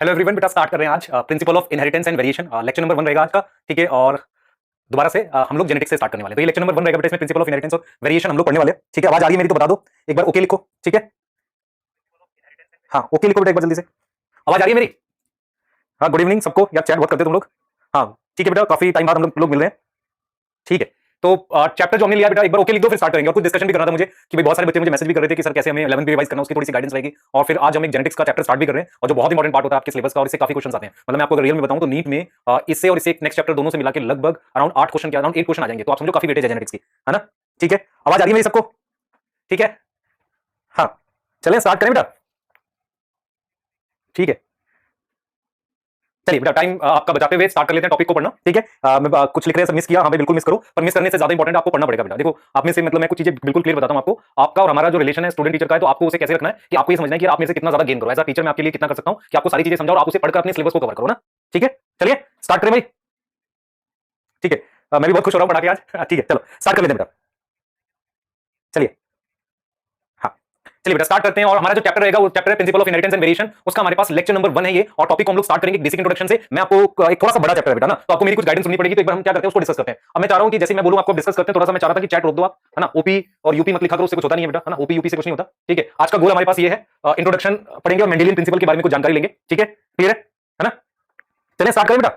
Hello everyone, बेटा start कर रहे हैं आज principle of inheritance and variation. Lecture number 1 रहेगा आज का, ठीक है। और दोबारा से हम लोग जेनेटिक्स से स्टार्ट करने वाले हैं। तो ये लेक्चर नंबर 1 रहेगा बेटा, इसमें प्रिंसिपल ऑफ इनहेरिटेंस और वेरिएशन हम लोग पढ़ने वाले हैं, ठीक है। आवाज आ रही है मेरी तो बता दो एक बार, ओके लिखो, ठीक है। हाँ ओके लिखो बेटा एक बार जल्दी से, आवाज आ रही है मेरी? हाँ गुड इवनिंग सबको, यार चैट बहुत करते हो तुम लोग। हाँ ठीक है बेटा, काफी टाइम बाद हम लोग मिल रहे हैं, ठीक है। तो चैप्टर जो हमने लिया बेटा एक बार ओके लिख दो, फिर स्टार्ट करेंगे। और कुछ डिस्कशन भी करना था मुझे कि भाई बहुत सारे बच्चे मुझे मैसेज भी कर रहे थे कि सर कैसे हमें 11 भी रिवाइज करना, उसकी थोड़ी सी गाइडेंस रहेगी। और फिर आज हम एक जेनेटिक्स का चैप्टर स्टार्ट भी कर रहे हैं, और जो बहुत इंपॉर्टेंट पार्ट होता है आपके सिलेबस का, और इससे काफी क्वेश्चन आते हैं। मतलब मैं आपको अगर रियल में बताऊं तो नीट में इससे और इससे नेक्स्ट चैप्टर दोनों से मिला के लगभग अराउंड 8 क्वेश्चन, अराउंड 8 क्वेश्चन आ जाएंगे। तो आप समझो काफी वेटेज है जेनेटिक्स की, है ना, ठीक है। आवाज आ रही है मेरी सबको, ठीक है। हाँ चलें स्टार्ट करें बेटा, ठीक है। चलिए बेटा टाइम आपका बचाते हुए स्टार्ट कर लेते हैं टॉपिक को पढ़ना, ठीक है। मैं कुछ लिख रहे हैं सब मिस किया, हाँ भाई बिल्कुल मिस करो, पर मिस करने से ज्यादा इंपॉर्टेंट आपको पढ़ना पड़ेगा बेटा। देखो आप में से मतलब मैं कुछ चीजें बिल्कुल क्लियर बताता हूं आपको, आपका और हमारा जो रिलेशन है स्टूडेंट टीचर का है, तो आपको उसे कैसे रखना है कि आपको ये समझना है कि आप में से कितना ज्यादा गेन करो। एज अ टीचर मैं आपके लिए कितना कर सकता हूं कि आपको सारी चीजें समझाओ और आप उसे पढ़कर अपने सिलेबस को कवर करो ना, ठीक है। चलिए स्टार्ट करें भाई, ठीक है। मैं भी बहुत खुश हो रहा हूं पढ़ा के आज, ठीक है। चलो स्टार्ट कर लेते हैं बेटा, चलिए। हाँ चलिए बेटा स्टार्ट करते हैं। और हमारा जो चैप्टर रहेगा वो चैप्टर है principle of inheritance and variation. उसका हमारे पास लेक्चर नंबर 1 है ये, और टॉपिक को हम लोग स्टार्ट करेंगे बेसिक इंट्रोडक्शन से। मैं आपको एक थोड़ा सा बड़ा चैप्टर है बेटा ना, तो आपको मेरी कुछ गाइडेंस सुननी पड़ेगी। तो एक बार हम क्या करते हैं उसको डिस्कस करते हैं। अब मैं चाह रहा हूं कि जैसे मैं बोलूं आपको डिस्कस करते हैं, थोड़ा सा मैं चाह रहा था कि चैट रोक दो आप, है ना। ओपी और यूपी मत लिखा करो, उससे कुछ होता नहीं है बेटा, है ना। ओपी यूपी से कुछ नहीं होता, ठीक है। आज का गोल हमारे पास ये है, इंट्रोडक्शन पढ़ेंगे और मेंडेलियन प्रिंसिपल के बारे में कुछ जानकारी लेंगे, ठीक है। क्लियर है ना। चलिए स्टार्ट करें बेटा,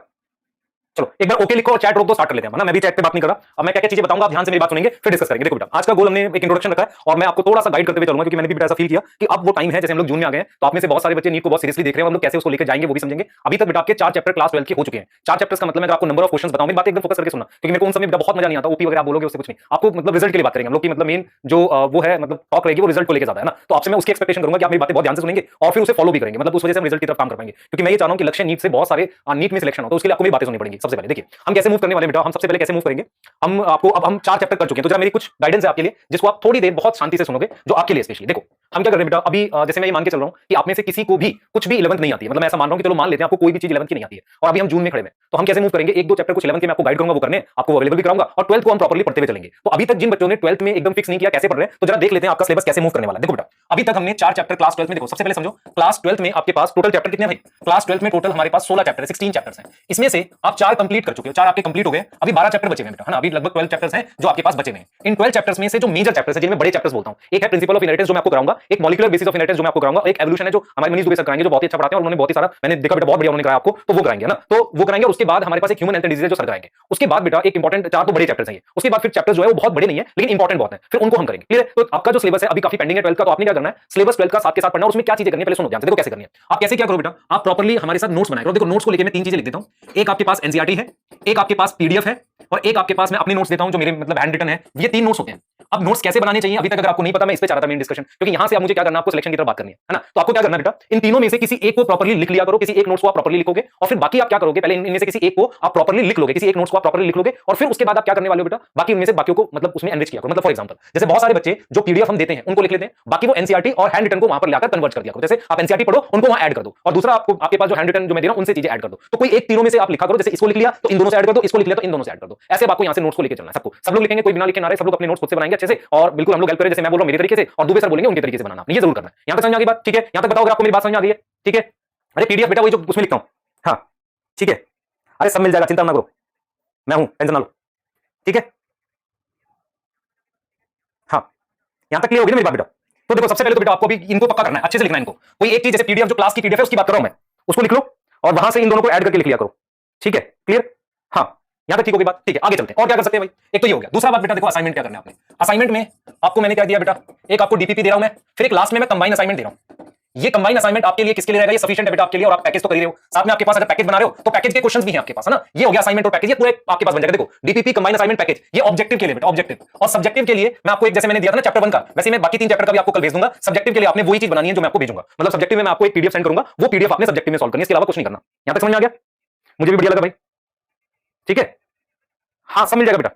चलो एक बार ओके लिखो और चैट रोक दो, स्टार्ट कर लेते हैं ना। मैं भी चैट पे बात नहीं कर रहा। अब मैं क्या क्या चीजें बताऊंगा आप ध्यान से मेरी बात सुनेंगे, फिर डिस्कस करेंगे। देखो बेटा आज का गोल हमने एक इंट्रोडक्शन रखा है, और मैं आपको थोड़ा सा गाइड करते हुए चलूंगा, क्योंकि मैंने भी बेटा ऐसा फील किया कि अब वो टाइम है, जैसे हम लोग जून में आ गए हैं, तो आप में से बहुत सारे बच्चे नीट को बहुत सीरियसली देख रहे हैं, हम लोग कैसे उसको लेकर जाएंगे वो भी समझेंगे। अभी तक बेटा आपके 4 चैप्टर क्लास 12 के हो चुके हैं। 4 चैप्टर्स का मतलब मैं आपको नंबर ऑफ क्वेश्चंस बताऊं, मेरी बात एकदम फोकस करके सुनना, क्योंकि मेरे को उन समय बेटा बहुत मजा नहीं आता। ओपी वगैरह आप बोलोगे उससे कुछ नहीं, आपको मतलब रिजल्ट के लिए बात करेंगे हम लोग की, मतलब मेन जो वो है मतलब टॉक रहेगी वो रिजल्ट को लेकर ज्यादा है ना। तो आपसे मैं उसकी एक्सपेक्टेशन करूंगा कि आप मेरी बातें बहुत ध्यान से सुनेंगे और फिर उसे फॉलो भी करेंगे, मतलब उस वजह से हम रिजल्ट की तरफ काम कर पाएंगे। क्योंकि मैं ये चाह रहा हूं कि लक्ष्य नीट से बहुत सारे नीट में सिलेक्शन हो, तो उसके लिए आपको मेरी बातें सुननी पड़ेगी। सबसे पहले देखिए हम कैसे मूव करने वाले बेटा, हम सबसे पहले कैसे मूव करेंगे, हम आपको अब हम 4 चैप्टर कर चुके हैं, तो जरा मेरी कुछ गाइडेंस है आपके लिए, जिसको आप थोड़ी देर बहुत शांति से सुनोगे, जो आपके लिए स्पेशली। देखो हम क्या कर रहे हैं बेटा, अभी जैसे मैं ये मान के चल रहा हूं कि आप में से किसी को भी कुछ भी 11th नहीं आती है, मतलब मैं ऐसा मान रहा हूं कि चलो मान लेते हैं आपको कोई भी चीज 11th की नहीं आती है, और अभी हम जून में खड़े हैं, तो हम कैसे मूव करेंगे, एक दो चैप्टर कुछ 11th के मैं आपको गाइड करूंगा वो करने, आपको अवेलेबल भी कराऊंगा, और 12th को हम प्रॉपर्ली पढ़ते हुए चलेंगे। तो अभी तक जिन बच्चों ने 12th में एकदम फिक्स नहीं किया कैसे पढ़ रहे हैं, तो जरा देख लेते हैं आपका सिलेबस कैसे मूव करने वाला है। देखो बेटा अभी तक हमने 4 चैप्टर क्लास 12 में, देखो सबसे पहले समझो क्लास 12 में आपके पास टोटल चैप्टर कितने हैं भाई, क्लास 12 में टोटल हमारे पास 16 चैप्टर है, 16 चैप्टर्स हैं। इसमें से आप 4 कंप्लीट कर चुके हो, 4 आपके कंप्लीट हो गए, अभी 12 चैप्टर बचे हैं बेटा, है ना। अभी लगभग 12 चैप्टर्स हैं जो आपके पास बचे हैं। इन 12 चैप्टर्स में से जो मेजर चैप्टर्स हैं, जिनमें बड़े चैप्टर्स बोलता हूं, एक है प्रिंसिपल ऑफ इनहेरिटेंस जो मैं आपको कराऊंगा, एक मॉलिक्यूलर बेसिस ऑफ इनहेरिटेंस जो मैं आपको कराऊंगा, एक एवोल्यूशन है जो हमारे मनीष दुबे सर कराएंगे, जो बहुत ही अच्छा पढ़ाते हैं, और उन्होंने बहुत ही सारा मैंने देखा बेटा बहुत बढ़िया उन्होंने कराया आपको, तो वो कराएंगे ना, तो वो कराएंगे। और उसके बाद हमारे पास एक ह्यूमन हेल्थ एंड डिजीज जो सर कराएंगे। उसके बाद बेटा एक इंपॉर्टेंट 4 तो बड़े चैप्टर्स हैं, उसके बाद फिर चैप्टर्स जो है वो बहुत बड़े नहीं है लेकिन इंपॉर्टेंट बहुत है, फिर उनको हम करेंगे। क्लियर है। तो आपका जो सिलेबस है अभी काफी पेंडिंग है 12 का, तो आपने क्या करना है सिलेबस 12 का साथ के साथ पढ़ना, और उसमें क्या चीजें करनी है पहले सुनो ध्यान से। देखो कैसे करनी है, आप कैसे क्या करो बेटा, आप प्रॉपर्ली हमारे साथ नोट्स बनाए करो। देखो नोट्स को लेकर मैं 3 चीजें लिख देता हूं, एक आपके पास एनसीईआरटी है, एक आपके पास पीडीएफ है, और एक आपके पास मैं अपने नोट्स देता हूं जो मेरे मतलब हैंड रिटन है। ये 3 नोट्स होते हैं। अब नोट्स कैसे बनाने चाहिए अभी तक अगर आपको नहीं पता, मैं इस पे चाह रहा था मेन डिस्कशन, क्योंकि यहां से अब मुझे क्या करना है, आपको सिलेक्शन की तरफ बात करनी है ना। तो आपको क्या करना है बेटा, इन तीनों में से किसी एक को प्रॉपर्ली लिख लिया करो, किसी एक नोट्स को आप प्रॉपर्ली लिखोगे, और फिर बाकी आप क्या करोगे, पहले इनमें से किसी एक को आप प्रॉपर्ली लिख लोगे, किसी एक नोट्स को आप प्रॉपर्ली लिख लोगे, और फिर उसके बाद आप क्या करने वाले हो बेटा, बाकी उनमें से बाकियों को मतलब उसमें एनरिच किया करो। मतलब फॉर एग्जांपल जैसे बहुत सारे बच्चे जो पीडीएफ हम देते हैं उनको लिख लेते हैं, बाकी वो एनसीईआरटी और हैंड रिटन को वहां पर लाकर कन्वर्ट कर दिया करो। जैसे आप एनसीईआरटी पढ़ो उनको वहां ऐड कर दो, और दूसरा आपको आपके पास जो हैंड रिटन जो मैं दे रहा हूं उनसे चीजें ऐड कर दो। तो कोई एक तीनों में से आप लिखा करो, जैसे इसको लिख लिया तो इन दोनों से ऐड कर दो, इसको लिख लिया तो इन दोनों से ऐड कर दो। ऐसे आपको यहां से नोट्स को लेकर चलना है सबको, सब लोग लिखेंगे, कोई बिना लिखे ना रहे, सब लोग अपने नोट्स खुद से बनाएंगे अच्छे से, और बिल्कुल हम लोग हेल्प करें, जैसे मैं बोल रहा हूं मेरे तरीके से और दुबे सर बोलेंगे उनके तरीके से बनाना, ये जरूर करना है। यहां तक समझ आ गई बात, ठीक है। यहां तक बताओ अगर आपको मेरी बात समझ आ गई है, ठीक है। अरे पीडीएफ बेटा वही जो उसमें लिखता हूं, हाँ ठीक है। अरे सब मिल जाएगा, चिंता ना करो, मैं हूं, टेंशन ना लो, ठीक है। हाँ यहां तक क्लियर होगी ना मेरी बात बेटा। तो देखो सबसे पहले तो बेटा आपको अभी इनको पक्का करना है, अच्छे से लिखना है इनको। कोई एक चीज जैसे पीडीएफ जो क्लास की पीडीएफ है उसकी बात कर रहा हूं मैं, उसको लिख लो, और वहां से इन दोनों को ऐड करके लिख लिया करो, ठीक है। क्लियर, हाँ यहां तक ठीक होगी बात, ठीक है। आगे चलते हैं, और क्या कर सकते हैं भाई, एक तो ये हो गया। दूसरा बात बेटा देखो असाइनमेंट क्या करना है आपने। असाइनमेंट में आपको मैंने क्या दिया बेटा, एक आपको डीपीपी दे रहा हूं मैं, फिर एक लास्ट में मैं कंबाइन असाइनमेंट दे रहा हूं। ये कंबाइन असाइनमेंट आपके लिए किसके लिए रहेगा, ये सफिशिएंट है बेटा आपके लिए, और आप पैकेज तो कर ही रहे हो, साथ में आपके पास अगर पैकेज बना रहे हो तो पैकेज के क्वेश्चंस भी हैं आपके पास, है ना। ये हो गया असाइनमेंट और पैकेज, ये पूरे आपके पास बन जाएगा। देखो डीपीपी कंबाइन असाइनमेंट पैकेज, ये ऑब्जेक्टिव के लिए बेटा, ऑब्जेक्टिव और सब्जेक्टिव के लिए मैं आपको एक जैसे मैंने दिया था ना चैप्टर 1 का, वैसे मैं बाकी 3 चैप्टर का भी आपको कल भेज दूंगा। सब्जेक्टिव के लिए आपने वही चीज बनानी है जो मैं आपको भेजूंगा, मतलब सब्जेक्टिव में मैं आपको एक पीडीएफ सेंड करूंगा, वो पीडीएफ आपने सब्जेक्टिव में सॉल्व करनी है, इसके अलावा कुछ नहीं करना। यहां तक समझ में आ गया, मुझे भी बढ़िया लगा भाई, ठीक है। हाँ सब मिल जाएगा बेटा।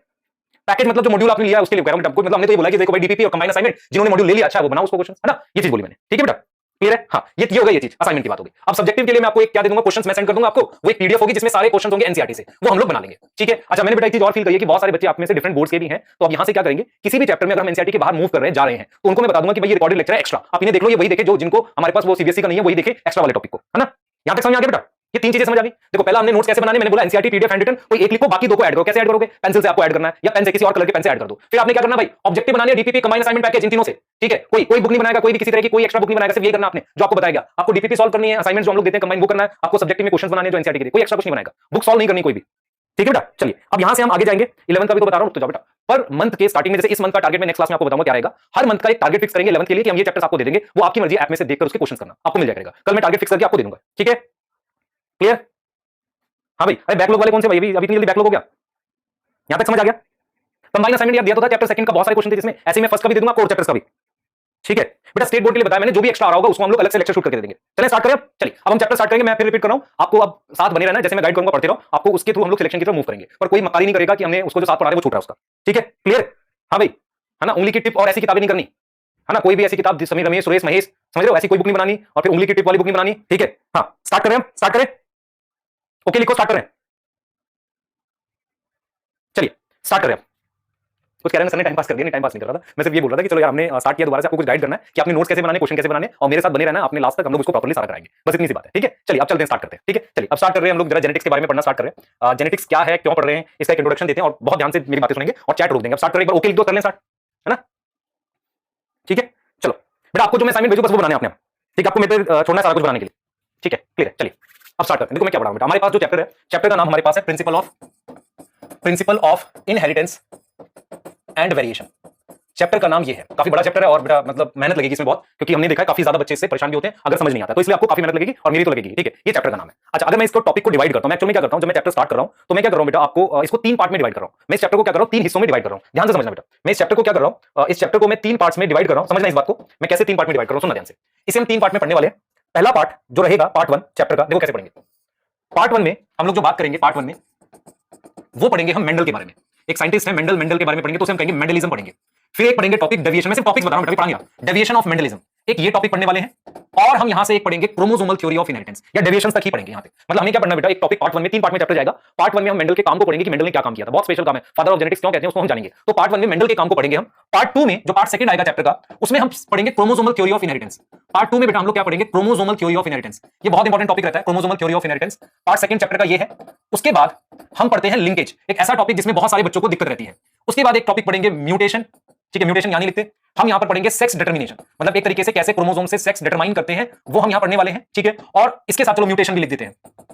पैकेज मतलब जो मॉड्यूल आपने लिया है उसके लिए कह रहा हूं बेटा, मतलब हमने तो ये बोला कि देखो भाई डीपीपी और कंबाइन असाइनमेंट जिन्होंने मॉड्यूल ले लिया अच्छा वो बनाओ उसको क्वेश्चन, है ना, ये चीज बोली मैंने, ठीक है बेटा। क्लियर है, हाँ ये होगा, ये चीज असाइनमेंट की बात होगी। अब सब्जेक्टिव के लिए मैं आपको एक क्या दे दूंगा, क्वेश्चंस मैं सेंड कर दूंगा आपको, वो एक पीडीएफ होगी जिसमें सारे क्वेश्चंस होंगे एनसीईआरटी से, वो हम लोग बना लेंगे, ठीक है। अच्छा मैंने बेटा एक चीज और फील करी है कि बहुत सारे बच्चे आप में से डिफरेंट बोर्ड्स के भी हैं, तो अब यहां से क्या करेंगे, किसी भी चैप्टर में अगर हम एनसीईआरटी के बाहर मूव कर रहे हैं जा रहे हैं तो उनको मैं बता दूंगा कि भाई ये रिकॉर्डेड लेक्चर है एक्स्ट्रा, आप इन्हें देख लो, ये वही देखे जो जिनको हमारे पास वो सीबीएसई का नहीं है वही देखे एक्स्ट्रा वाले टॉपिक को, है ना। यहां तक समझ आ गया बेटा? ये तीन चीजें समझ आ गई। देखो पहला हमने नोट्स कैसे बनाने, मैंने बोला एनसीईआरटी पीडीएफ हैंड रिटन, कोई एक लिखो बाकी दो को ऐड करो। कैसे ऐड करोगे? पेंसिल से आपको ऐड करना है या पेन से किसी और कलर के पेन से ऐड कर दो। फिर आपने क्या करना भाई, ऑब्जेक्टिव बनाने डीपीपी कंबाइंड असाइनमेंट पैकेज इन तीनों से, ठीक है। कोई बुक नहीं बनाएगा, कोई भी किसी तरह की कोई एक्स्ट्रा बुक नहीं बनाएगा, सिर्फ ये करना आपने जो आपको बताया गया। आपको डीपीपी सॉल्व करनी है, असाइनमेंट जो हम लोग देते हैं कंबाइंड वो करना है, आपको सब्जेक्टिव में क्वेश्चंस बनाने जो एनसीईआरटी के, कोई एक्स्ट्रा कुछ नहीं बनाएगा, बुक सॉल्व नहीं करनी कोई भी, ठीक है बेटा। चलिए अब यहां से हम आगे जाएंगे, 11 का भी तो बता रहा हूं, तो जाओ बेटा। पर मंथ के स्टार्टिंग में, जैसे इस मंथ का टारगेट में नेक्स्ट क्लास में आपको बताऊंगा क्या रहेगा। हर मंथ का एक टारगेट फिक्स करेंगे 11 के लिए कि हम ये चैप्टर्स आपको दे देंगे, वो आपकी मर्जी ऐप में से देखकर उसके क्वेश्चंस करना, आपको मिल जाएगा। कल मैं टारगेट फिक्स करके आपको दे दूंगा, ठीक है, क्लियर? हाँ भाई, अरे बैकलॉग वाले कौन से भाई, अभी इतनी जल्दी बैकलॉग हो गया? यहां तक समझ आ गया? कंबाइंड असाइनमेंट याद दिया तो था चैप्टर सेकंड का, बहुत सारे क्वेश्चन थे जिसमें, ऐसे में फर्स्ट का भी दे दूंगा, कोर चैप्टर्स का भी, ठीक है बेटा। स्टेट बोर्ड के लिए बताया मैंने, जो भी एक्स्ट्रा आ रहा होगा उसको हम लोग अलग से लेक्चर शूट करके दे देंगे। चलिए स्टार्ट करें अब। चलिए अब हम चैप्टर स्टार्ट करेंगे, मैं फिर रिपीट कर रहा हूं, आपको अब साथ बने रहना है, जैसे मैं गाइड करूंगा पढ़ते रहो, आपको उसके थ्रू हम लोग सिलेक्शन की तरफ मूव करेंगे, पर कोई मक्कारी नहीं करेगा कि हमने उसको जो साथ पढ़ा रहे वो छूट रहा है उसका, ठीक है, क्लियर? हाँ भाई, है ना, उंगली की टिप और ऐसी किताबें नहीं करनी, है ना, कोई भी ऐसी किताब समीर रमेश सुरेश महेश, समझ रहे हो, ऐसी कोई बुक नहीं बनानी, और फिर उंगली की टिप वाली बुक नहीं बनानी, ठीक है। हाँ स्टार्ट करें हम, स्टार्ट करें, ओके लिखो, स्टार्ट करें, चलिए स्टार्ट करें। कुछ कह रहे हैं सर ने टाइम पास कर दिया, नहीं टाइम पास नहीं कर रहा था, मैं सिर्फ ये बोल रहा था कि चलो यार हमने स्टार्ट किया, दोबारा से आपको कुछ गाइड करना है कि आपने नोट्स कैसे बनाने, क्वेश्चन कैसे बनाने, और मेरे साथ बने रहना आपने लास्ट तक, हम लोग उसको प्रॉपर्ली सारा कराएंगे, बस इतनी सी बात है, ठीक है। चलिए अब चलते हैं, स्टार्ट करते हैं, ठीक है। चलिए अब स्टार्ट कर रहे हैं हम लोग, जरा जेनेटिक्स के बारे में पढ़ना स्टार्ट कर रहे हैं। जेनेटिक्स क्या है, क्यों पढ़ रहे हैं, इसका एक इंट्रोडक्शन देते हैं और बहुत ध्यान से मेरी बातें सुनेंगे और चैट रोक देंगे। अब स्टार्ट करें, एक बार ओके लिख दो, कर लें स्टार्ट, है ना, ठीक है। चलो बेटा आपको जो मैं असाइनमेंट भेजू बस वो बनाने आपने, ठीक है, आपको मेरे पे छोड़ना है सारा कुछ बनाने के लिए, ठीक है, क्लियर है। चलिए अब स्टार्ट करते हैं। देखो मैं क्या पढ़ा हूं बेटा, हमारे पास जो चैप्टर है, चैप्टर का नाम हमारे पास है principle of inheritance and variation. Chapter का नाम ये है, काफी बड़ा चैप्टर है और बेटा मतलब मेहनत लगेगी इसमें बहुत, क्योंकि हमने देखा है काफी ज्यादा बच्चे इससे परेशान भी होते हैं अगर समझ नहीं आता, तो इसलिए आपको काफी मेहनत लगेगी और मेरी तो लगेगी, ठीक है। ये चैप्टर का नाम है। अच्छा अगर मैं इसको टॉपिक को डिवाइड करता हूं, मैं एक्चुअली क्या करता हूं, जब मैं चैप्टर स्टार्ट कर रहा हूं तो मैं क्या कर रहा हूं बेटा, आपको इसको 3 पार्ट में डिवाइड कर रहा हूं। मैं इस चैप्टर को क्या कर रहा हूं, 3 हिस्सों में डिवाइड कर रहा हूं, ध्यान से समझना बेटा। मैं इस चैप्टर को क्या कर रहा हूं, इस चैप्टर को मैं 3 पार्ट्स में डिवाइड कर रहा हूं, समझना इस बात को, मैं कैसे 3 पार्ट में डिवाइड कर रहा हूं, सुनना ध्यान से। इसे हम 3 पार्ट में पढ़ने वाले हैं। पहला पार्ट जो रहेगा पार्ट 1 चैप्टर का, देखो कैसे पढ़ेंगे। पार्ट 1 में हम लोग जो बात करेंगे, पार्ट 1 में वो पढ़ेंगे हम मेंडल के बारे में। एक साइंटिस्ट है मेंडल, मेंडल के बारे में पढ़ेंगे, तो उसे हम कहेंगे मेंडलिज्म पढ़ेंगे। फिर एक पढ़ेंगे टॉपिक डेविएशन, में सिर्फ टॉपिक्स बता रहा हूं, पढ़ाऊंगा डेविएशन ऑफ मेंडलिज्म, एक ये टॉपिक पढ़ने वाले हैं। और हम यहां से एक पढ़ेंगे क्रोमोसोमल थ्योरी ऑफ इनहेरिटेंस, या डेविएशन तक ही पढ़ेंगे यहां पे। मतलब हमें क्या पढ़ना बेटा, एक टॉपिक पार्ट 1 में 3 पार्ट में चैप्टर जाएगा। पार्ट 1 में हम मेंडल के काम को पढ़ेंगे कि मेंडल ने क्या काम किया था, बहुत स्पेशल काम है, फादर ऑफ जेनेटिक्स क्यों कहते हैं उसको हम जानेंगे। तो पार्ट 1 में मेंडल के काम को पढ़ेंगे हम। पार्ट 2 में जो पार्ट 2 आएगा चैप्टर का, उसमें हम पढ़ेंगे chromosomal theory of inheritance. Part 2 में बेटा हम लोग क्या पढ़ेंगे, क्रोमोसोमल थ्योरी ऑफ इनहेरिटेंस। ये बहुत इंपॉर्टेंट टॉपिक रहता है, chromosomal theory of inheritance. Part 2 chapter का ये है। उसके बाद हम पढ़ते हैं लिंकेज, एक ऐसा टॉपिक जिसमें बहुत सारे बच्चों को दिक्कत रहती है। उसके बाद एक टॉपिक पढ़ेंगे म्यूटेशन, ठीक है, म्यूटेशन यानी लिखते हम यहां पर पढ़ेंगे सेक्स डिटर्मिनेशन, मतलब एक तरीके से कैसे क्रोमोसोम से सेक्स डिटरमाइन करते हैं वो हम यहां पढ़ने वाले हैं, ठीक है। और इसके साथ चलो म्यूटेशन भी लिख देते हैं,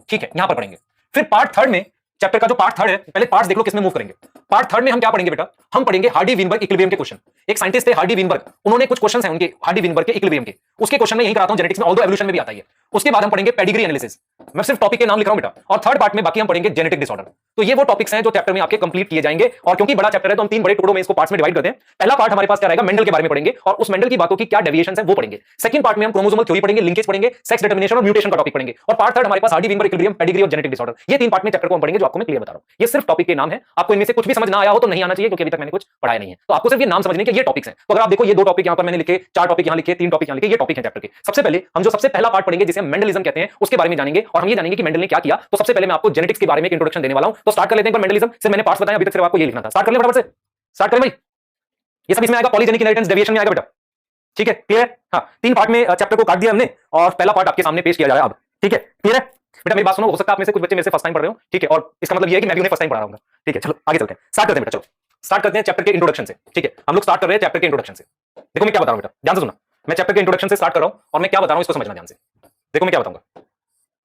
ठीक है, यहां पर पढ़ेंगे। फिर पार्ट 3 में चैप्टर का जो पार्ट 3 है, पहले पार्ट्स देख लो किसमें मूव करेंगे। पार्ट 3 में हम क्या पढ़ेंगे बेटा, हम पढ़ेंगे हार्डी विनबर्ग इक्विलिब्रियम के क्वेश्चन। एक साइंटिस्ट थे हार्डी विनबर्ग, उन्होंने कुछ क्वेश्चंस हैं उनके हार्डी विनबर्ग के इक्विलिब्रियम के, उसके क्वेश्चन में यही कराता हूं जेनेटिक्स में, ऑल्दो एवोल्यूशन में भी आता है। उसके बाद हम पढ़ेंगे पेडिग्री एनालिसिस, मैं सिर्फ टॉपिक के नाम लिख रहा हूं बेटा। और थर्ड पार्ट में बाकी हम पढ़ेंगे जेनेटिक डिसऑर्डर। तो ये वो टॉपिक्स हैं जो चैप्टर में आपके कंप्लीट किए जाएंगे। और क्योंकि बड़ा चैप्टर है तो हम 3 बड़े टुकड़ों में इसको पार्ट्स में डिवाइड करते हैं। पहला पार्ट हमारे पास क्या रहेगा, मेंडल के बारे में पढ़ेंगे और उस मेंडल की बातों की क्या डेविएशंस हैं वो पढ़ेंगे। सेकंड पार्ट में हम क्रोमोसोमल थ्योरी पढ़ेंगे, लिंकेज पढ़ेंगे, सेक्स डिटर्मिनेशन और म्यूटेशन का टॉपिक पढ़ेंगे। और पार्ट 3 हमारे पास हार्डी विनबर्ग इक्विलिब्रियम, पेडिग्री और जेनेटिक डिसऑर्डर। ये 3 पार्ट में चैप्टर को हम पढ़ेंगे जो आपको मैं क्लियर बता रहा हूं। ये सिर्फ टॉपिक के नाम है, आपको इनमें से कुछ भी समझ ना आया हो तो नहीं आना चाहिए, क्योंकि अभी तक मैंने कुछ पढ़ाया नहीं है। तो आपको सिर्फ ये नाम समझने के ये टॉपिक्स हैं। तो अगर आप देखो ये 2 टॉपिक यहां पर मैंने लिखे, 4 टॉपिक यहां लिखे, 3 टॉपिक यहां लिखे, ये टॉपिक है चैप्टर के। सबसे पहले हम जो सबसे पहला पार्ट पढ़ेंगे जिसे हम मेंडलिज्म कहते हैं उसके बारे में जानेंगे, और हम ये जानेंगे कि मेंडल ने क्या किया। तो सबसे पहले मैं आपको जेनेटिक्स के बारे में एक इंट्रोडक्शन देने वाला हूं। तो स्टार्ट कर लेते हैं मेंडलिज्म से। मैंने पार्ट्स बताया, अभी तक सिर्फ आपको ये लिखना था। स्टार्ट कर ले फटाफट से, स्टार्ट करें भाई। ये सब इसमें आएगा, पॉलीजेनिक इनहेरिटेंस, डेविएशन में आएगा बेटा, ठीक है, क्लियर। हाँ 3 पार्ट में चैप्टर को काट दिया हमने और पहला पार्ट आपके सामने पेश किया जा रहा है अब, ठीक है, क्लियर है बेटा। मेरी बात सुनो, हो सकता है आप में से कुछ बच्चे मेरे से फर्स्ट टाइम पढ़ रहे हो, ठीक है, और इसका मतलब ये है कि मैं भी उन्हें फर्स्ट टाइम पढ़ा रहा हूं, ठीक है। चलो आगे चलते हैं, स्टार्ट करते हैं बेटा। चलो स्टार्ट करते हैं चैप्टर के इंट्रोडक्शन से, ठीक है। हम लोग स्टार्ट कर रहे हैं चैप्टर के इंट्रोडक्शन से। देखो मैं क्या बता रहा हूं बेटा, ध्यान से सुनना। मैं चैप्टर के इंट्रोडक्शन से स्टार्ट कर रहा हूं और मैं क्या बता रहा हूं इसको समझना ध्यान से। देखो मैं क्या बताऊंगा,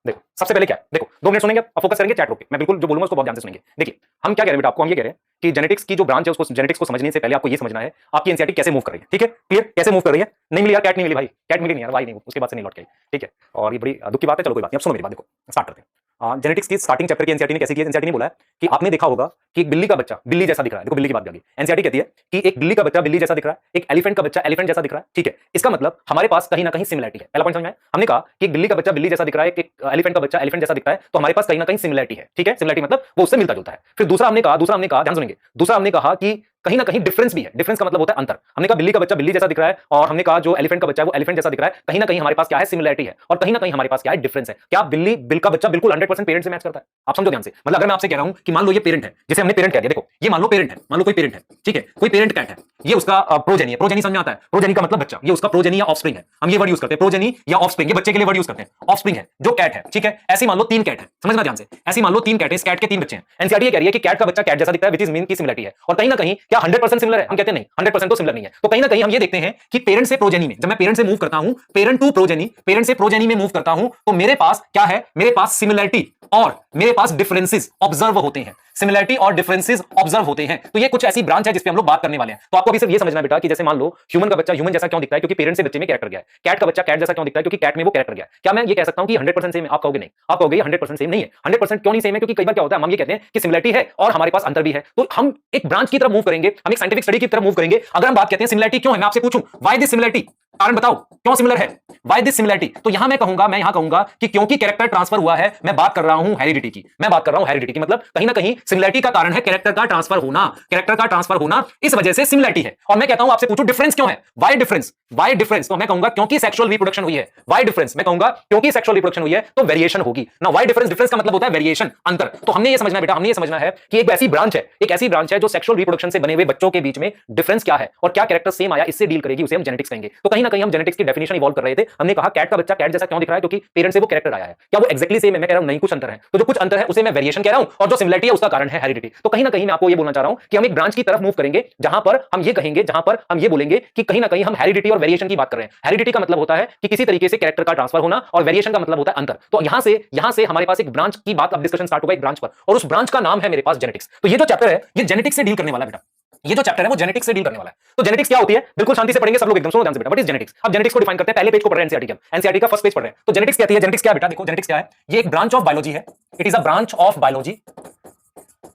देखो सबसे पहले क्या है, देखो 2 मिनट सुनेंगे और फोकस करेंगे चैट रोक पे। मैं बिल्कुल जो बोलूंगा उसको बहुत ध्यान से सुनेंगे। देखिए हम क्या कह रहे हैं बेटा, आपको हम ये कह रहे हैं कि जेनेटिक्स की जो ब्रांच है उसको, जेनेटिक्स को समझने से पहले आपको ये समझना है आपकी एनसीईआरटी कैसे मूव कर रही है, ठीक है, क्लियर, कैसे मूव कर रही है। नहीं मिली यार, कैट नहीं मिली भाई, कैट मिली नहीं यार, भाई नहीं, उसके बाद से नहीं लौट के आई, ठीक है। और ये बड़ी दुख की बात है, चलो कोई बात नहीं। अब सुनो मेरी बात, देखो स्टार्ट करते हैं। जेनेटिक्स की स्टार्टिंग चैप्टर की एनसीईआरटी ने कैसे की है, एनसीईआरटी ने बोला है कि आपने देखा होगा कि एक बिल्ली का बच्चा बिल्ली जैसा दिख रहा है। देखो बिल्ली की बात आ गई, एनसीईआरटी कहती है कि एक बिल्ली का बच्चा बिल्ली जैसा दिख रहा है, एक एलिफेंट का बच्चा एलिफेंट जैसा दिख रहा है, ठीक है। इसका मतलब हमारे पास कहीं ना कहीं सिमिलरिटी है। पहला पॉइंट समझ में आया, हमने कहा कि एक बिल्ली का बच्चा बिल्ली जैसा दिख रहा है, एक एलिफेंट का बच्चा एलिफेंट जैसा दिखता है, तो हमारे पास कहीं ना कहीं सिमिलरिटी है, ठीक है। सिमिलरिटी मतलब वो उससे मिलता जुलता है। फिर दूसरा हमने कहा ध्यान सुनेंगे, दूसरा हमने कहा कि कहीं ना कहीं डिफरेंस भी है। डिफरेंस का मतलब होता है अंतर। हमने कहा बिल्ली का बच्चा बिल्ली जैसा दिख रहा है, और हमने कहा जो एलिफेंट का बच्चा है वो एलिफेंट जैसा दिख रहा है। कहीं ना कहीं हमारे पास क्या है, सिमिलरिटी है, और कहीं ना कहीं हमारे पास क्या है, डिफरेंस है। क्या बिल्ली बिल का बच्चा बिल्कुल 100% पेरेंट से मैच करता है? आप समझो ध्यान से। मतलब अगर मैं आपसे कह रहा हूं कि मान लो ये पेरेंट है जिसे हमने पेरेंट कह दिया, देखो ये मान लो पेरेंट है, मान लो कोई पेरेंट है, ठीक है, कोई पेरेंट कैट है, ये उसका प्रोजेनी है। प्रोजेनी समझ में आता है, प्रोजेनी का मतलब बच्चा, ये उसका प्रोजेनी या ऑफस्प्रिंग है। हम ये वर्ड यूज करते हैं प्रोजेनी या ऑफस्प्रिंग, ये बच्चे के लिए वर्ड यूज करते हैं। ऑफस्प्रिंग है जो कैट है, ठीक है। ऐसे मान लो 3 कैट है, समझना ध्यान से, ऐसे मान लो 3 कैट है, इस कैट के 3 बच्चे हैं। एनसीईआरटी ये कह रही है कि कैट का बच्चा कैट जैसा दिखता है, विच इज मीन की सिमिलरिटी है। और कहीं ना कहीं क्या 100% सिमिलर है? हम कहते हैं नहीं, 100% तो सिमिलर नहीं है। तो कहीं ना कहीं हम ये देखते हैं कि पेरेंट से प्रोजेनी में, जब मैं पेरेंट से मूव करता हूं, पेरेंट टू प्रोजेनी, पेरेंट से प्रोजेनी में मूव करता हूं, तो मेरे पास क्या है? मेरे पास सिमिलरिटी और मेरे पास डिफरेंसेस ऑब्जर्व होते हैं। सिमिलरिटी और डिफरेंसेस ऑब्जर्व होते हैं। तो ये कुछ ऐसी ब्रांच है जिस पे हम लोग बात करने वाले हैं। तो आपको अभी सिर्फ ये समझना बेटा कि जैसे मान लो ह्यूमन का बच्चा ह्यूमन जैसा क्यों दिखता है? क्योंकि पेरेंट से बच्चे में कैरेक्टर गया है। कैट का बच्चा कैट जैसा क्यों दिखता है? क्योंकि कैट में वो कैरेक्टर गया है। क्या मैं ये कह सकता हूं कि 100% सेम है? आप कहोगे नहीं, आप कहोगे 100% सेम नहीं है। 100% क्यों नहीं सेम है? क्योंकि कई बार क्या होता है, हम ये कहते हैं कि सिमिलरिटी है और हमारे पास अंतर भी है। तो हम एक ब्रांच की तरफ मूव करेंगे, हम एक साइंटिफिक स्टडी की तरफ मूव करेंगे। अगर हम बात करते हैं सिमिलरिटी क्यों है, मैं आपसे पूछूं व्हाई दिस सिमिलरिटी, कारण बताओ क्यों सिमिलर है, व्हाई दिस सिमिलरिटी? तो यहां मैं कहूंगा कि क्योंकि कैरेक्टर ट्रांसफर हुआ है। मैं बात कर रहा हूं हेरिडिटी की, मैं बात कर रहा हूं हेरिडिटी की। मतलब कहीं ना कहीं सिमिलरिटी का कारण है कैरेक्टर का ट्रांसफर होना, कैरेक्टर का ट्रांसफर होना, इस वजह से सिमिलरिटी है। और मैं कहता हूं आपसे पूछूं डिफरेंस क्यों है, व्हाई डिफरेंस, व्हाई डिफरेंस? तो मैं कहूंगा क्योंकि सेक्सुअल रिप्रोडक्शन हुई है। Why difference? मैं कहूंगा क्योंकि सेक्सुअल रिप्रोडक्शन हुई है तो वेरिएशन होगी ना। Why difference? डिफरेंस का मतलब होता है वेरिएशन, अंतर। तो हमने ये समझना बेटा, हमने ये समझना है कि एक ऐसी ब्रांच है, एक ऐसी ब्रांच है जो सेक्सुअल रिप्रोडक्शन से बने हुए बच्चों के बीच में डिफरेंस क्या है और क्या कैरेक्टर सेम आया, इससे डील करेगी, उसे हम जेनेटिक्स कहेंगे। तो कहीं ना कहीं हम जेनेटिक्स की डेफिनेशन इवॉल्व कर रहे थे। हमने कहा कैट का बच्चा कैट जैसा क्यों दिख रहा है? क्योंकि पेरेंट से वो कैरेक्टर आया है। क्या वो एक्जेक्टली सेम है? मैं कह रहा हूं नहीं, कुछ अंतर है। तो जो कुछ अंतर है उसे मैं वेरिएशन कह रहा हूं, और जो सिमिलरिटी है उसका कारण है हेरिडिटी। तो कहीं ना कहीं मैं आपको ये बोलना चाह रहा हूं कि हम एक ब्रांच की तरफ मूव करेंगे जहां पर हम ये कहेंगे, जहां पर हम ये बोलेंगे कि कहीं ना कहीं हम हेरिडिटी और वेरिएशन की बात कर रहे हैं। हेरिडिटी का मतलब होता है कि किसी तरीके से कैरेक्टर का ट्रांसफर होना, और वेरिएशन का मतलब होता है अंतर। तो यहां से हमारे पास एक ब्रांच की बात, अब डिस्कशन स्टार्ट होगा एक ब्रांच पर, और उस ब्रांच का नाम है मेरे पास जेनेटिक्स। तो ये जो चैप्टर है ये जेनेटिक्स से डील करने वाला है बेटा, ये जो चैप्टर है वो जेनेटिक्स से डील करने वाला है। तो जेनेटिक्स क्या होती है बिल्कुल शांति से पढ़ेंगे सब लोग, एकदम सुनो ध्यान से बेटा। What is genetics? अब जेनेटिक्स को डिफाइन करते हैं, पहले पेज को पढ़ रहे हैं एनसीईआरटी का, एनसीईआरटी का फर्स्ट पेज पढ़ रहे हैं। तो जेनेटिक्स कहती है, जेनेटिक्स क्या है बेटा? देखो जेनेटिक्स क्या है, ये एक ब्रांच ऑफ बायोलॉजी है। It is a branch of biology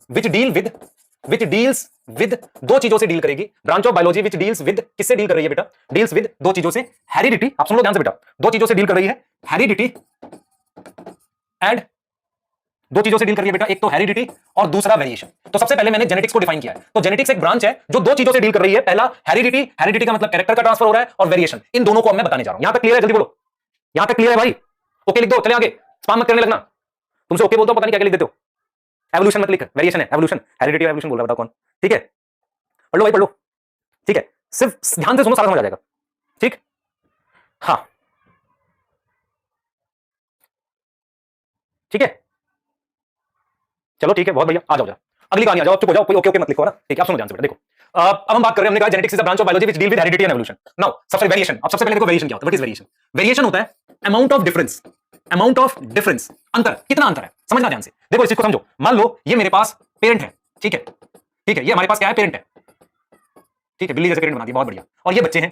which deals with दो चीजों से डील करेगी। Branch of biology which deals with, किससे डील कर रही है बेटा? डील्स विद दो चीजों से, हेरिडिटी, आप सुन लो ध्यान से बेटा, दो चीजों से डील कर रही है, हेरिडिटी एंड, दो चीजों से डील कर रही है बेटा, एक तो हेरिडिटी और दूसरा वेरिएशन। तो सबसे पहले मैंने जेनेटिक्स को डिफाइन किया है। तो जेनेटिक्स एक ब्रांच है जो दो चीजों से डील कर रही है, पहला हेरिडिटी, हेरिडिटी का मतलब कैरेक्टर का ट्रांसफर हो रहा है, और वेरिएशन, इन दोनों को अब मैं बताने जा रहा हूं। यहां तक क्लियर है? जल्दी बोलो, यहां तक क्लियर है भाई? ओके लिख दो, चले आगे, स्पैम मत करने लगना। तुमसे ओके बोलता हूं, पता नहीं क्या क्या लिख देते हो। एवोल्यूशन मत लिख, वेरिएशन है, एवोल्यूशन, हेरिडिटी एवोल्यूशन बोल रहा है, बताओ कौन? ठीक है, पढ़ लो भाई, पढ़ लो, ठीक है, सिर्फ ध्यान से सुनो, सारा समझ आ जाएगा, ठीक? हाँ ठीक है, चलो ठीक है, बहुत बढ़िया, आ जाओ, अगली कहानी आ जाओ, चुप हो जाओ, कोई ओके ओके मत लिखो ना, ठीक है? आप सुनो ध्यान से बेटा, देखो अब हम बात कर रहे हैं, हमने कहा genetics is a branch of biology which deal with heredity and evolution. Now सबसे वेरिएशन, अब सबसे पहले देखो वेरिएशन क्या होता है। What is variation? वेरिएशन होता है amount of difference, amount of difference, अंतर, कितना अंतर है, समझना ध्यान से। देखो इस चीज को समझो, मान लो ये मेरे पास पेरेंट है, ठीक है, ठीक है, ये हमारे पास क्या है? पेरेंट है, ठीक है, बिल्ली जैसे पेरेंट बना दिया, बहुत बढ़िया, और ये बच्चे हैं,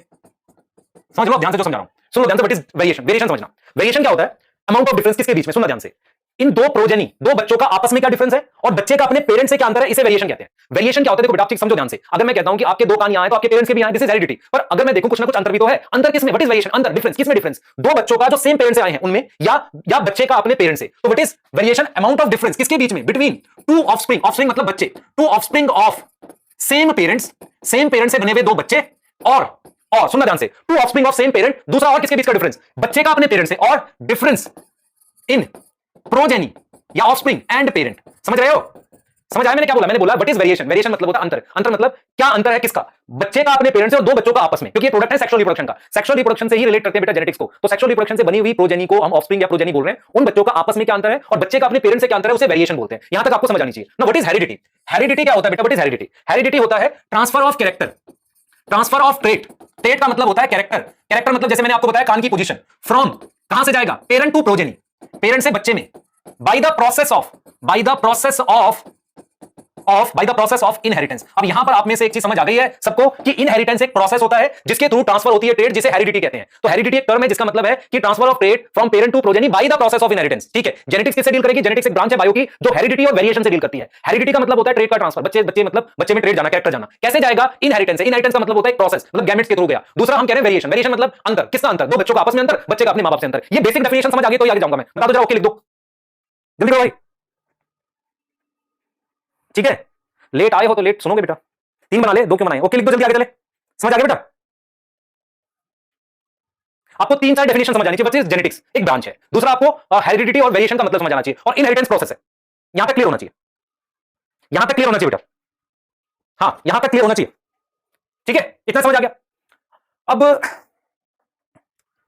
समझ लो ध्यान से जो समझा रहा हूं, सुनो ध्यान से। What is variation? वेरिएशन समझना, वेरिएशन क्या होता है? अमाउंट ऑफ डिफरेंस किसके बीच में, सुनना ध्यान से, इन दो प्रोजेनी, दो बच्चों का आपस में क्या डिफरेंस है, और बच्चे का अपने पेरेंट से क्या अंतर है, इसे वेरिएशन कहते हैं। वेरिएशन क्या होता है? देखो बेटा, आप समझो ध्यान से, अगर मैं कहता हूं कि आपके दो कान यहां हैं तो आपके पेरेंट्स के भी यहां हैं, दिस इज हेरिडिटी। पर अगर मैं देखूं कुछ ना कुछ अंतर भी तो है, अंतर किसमें? What is variation? अंतर, डिफरेंस, किसमें डिफरेंस? दो बच्चों का जो सेम पेरेंट से आए हैं उनमें, या बच्चे का अपने पेरेंट से। तो what is variation? Amount of difference किसके बीच में? बिटवीन टू ऑफस्प्रिंग, ऑफस्प्रिंग मतलब बच्चे, two offspring of same parents, same parent से बने हुए दो बच्चे, और सुनना ध्यान से, two offspring of same parent, दूसरा और किसके बीच का डिफरेंस? बच्चे का अपने पेरेंट से, और डिफरेंस इन प्रोजेनी या ऑफस्प्रिंग एंड पेरेंट। समझ रहे हो? समझ आया मैंने क्या बोला? मैंने बोला व्हाट इज वेरिएशन? वेरिएशन मतलब होता है अंतर, अंतर मतलब क्या अंतर है किसका? बच्चे का अपने पेरेंट्स से और दो बच्चों का आपस में, क्योंकि ये प्रोडक्ट है सेक्सुअल रिप्रोडक्शन का, सेक्सुअल रिप्रोडक्शन से ही रिलेट करते हैं बेटा जेनेटिक्स को। तो सेक्सुअल रिप्रोडक्शन से बनी हुई प्रोजेनी को हम ऑफस्प्रिंग या प्रोजेनी बोल रहे हैं। उन बच्चों का आपस में क्या अंतर है और बच्चे का अपने पेरेंट्स से क्या अंतर है, उसे वेरिएशन बोलते हैं। यहां तक आपको समझ आनी चाहिए ना। What is heredity? हेरिडिटी क्या होता है बेटा? What is heredity? हेरिडिटी होता है transfer of character, transfer of trait. Trait का मतलब होता है कैरेक्टर, कैरेक्टर मतलब जैसे मैंने आपको बताया कान की पोजीशन, फ्रॉम कहां से जाएगा? पेरेंट टू प्रोजेनी, पेरेंट से बच्चे में, bye the process of inheritance. अब यहां पर आप में से एक चीज समझ आ गई है सबको कि इनहेरिटेंस एक प्रोसेस होता है जिसके थ्रू ट्रांसफर होती है ट्रेट, जिसे हेरिडिटी कहते हैं। तो हेरिडिटी एक टर्म है जिसका मतलब है कि transfer of trait from parent to progeny by the process of inheritance. ठीक है, जेनेटिक्स किससे डील करेगी? जेनेटिक्स एक ब्रांच है बायो की जो हेरिडिटी और वेरिएशन से डील करती है। हेरिडिटी का मतलब होता है ट्रेट का ट्रांसफर, बच्चे मतलब बच्चे में ट्रेट जाना, कैरेक्टर जाना। कैसे जाएगा? इनहेरिटेंस से। इनहेरिटेंस का मतलब होता है एक प्रोसेस, मतलब गैमेट्स के थ्रू गया। दूसरा हम कह रहे हैं वेरिएशन, वेरिएशन मतलब अंतर। किसका अंतर? दो बच्चों का आपस में अंतर, बच्चे का अपने मां बाप से अंतर। ये बेसिक डेफिनेशन समझ आ गई तो आगे जाऊंगा मैं, बता दो जरा, ओके लिख दो जल्दी करो भाई। ठीक है, लेट आए हो तो लेट सुनोगे बेटा, 3 बना ले, 2 क्यों बनाए? ओके लिख दो जल्दी, आगे चले। समझ आ गया बेटा? आपको 3-4 डेफिनेशन समझ आनी चाहिए। बच्चे जेनेटिक्स एक ब्रांच है, दूसरा आपको हेरिडिटी और वेरिएशन का मतलब समझ आना चाहिए, और इनहेरिटेंस प्रोसेस है। यहां तक क्लियर होना चाहिए। यहां तक क्लियर होना चाहिए बेटा, हाँ यहां तक क्लियर होना चाहिए, ठीक है, इतना समझ आ गया। अब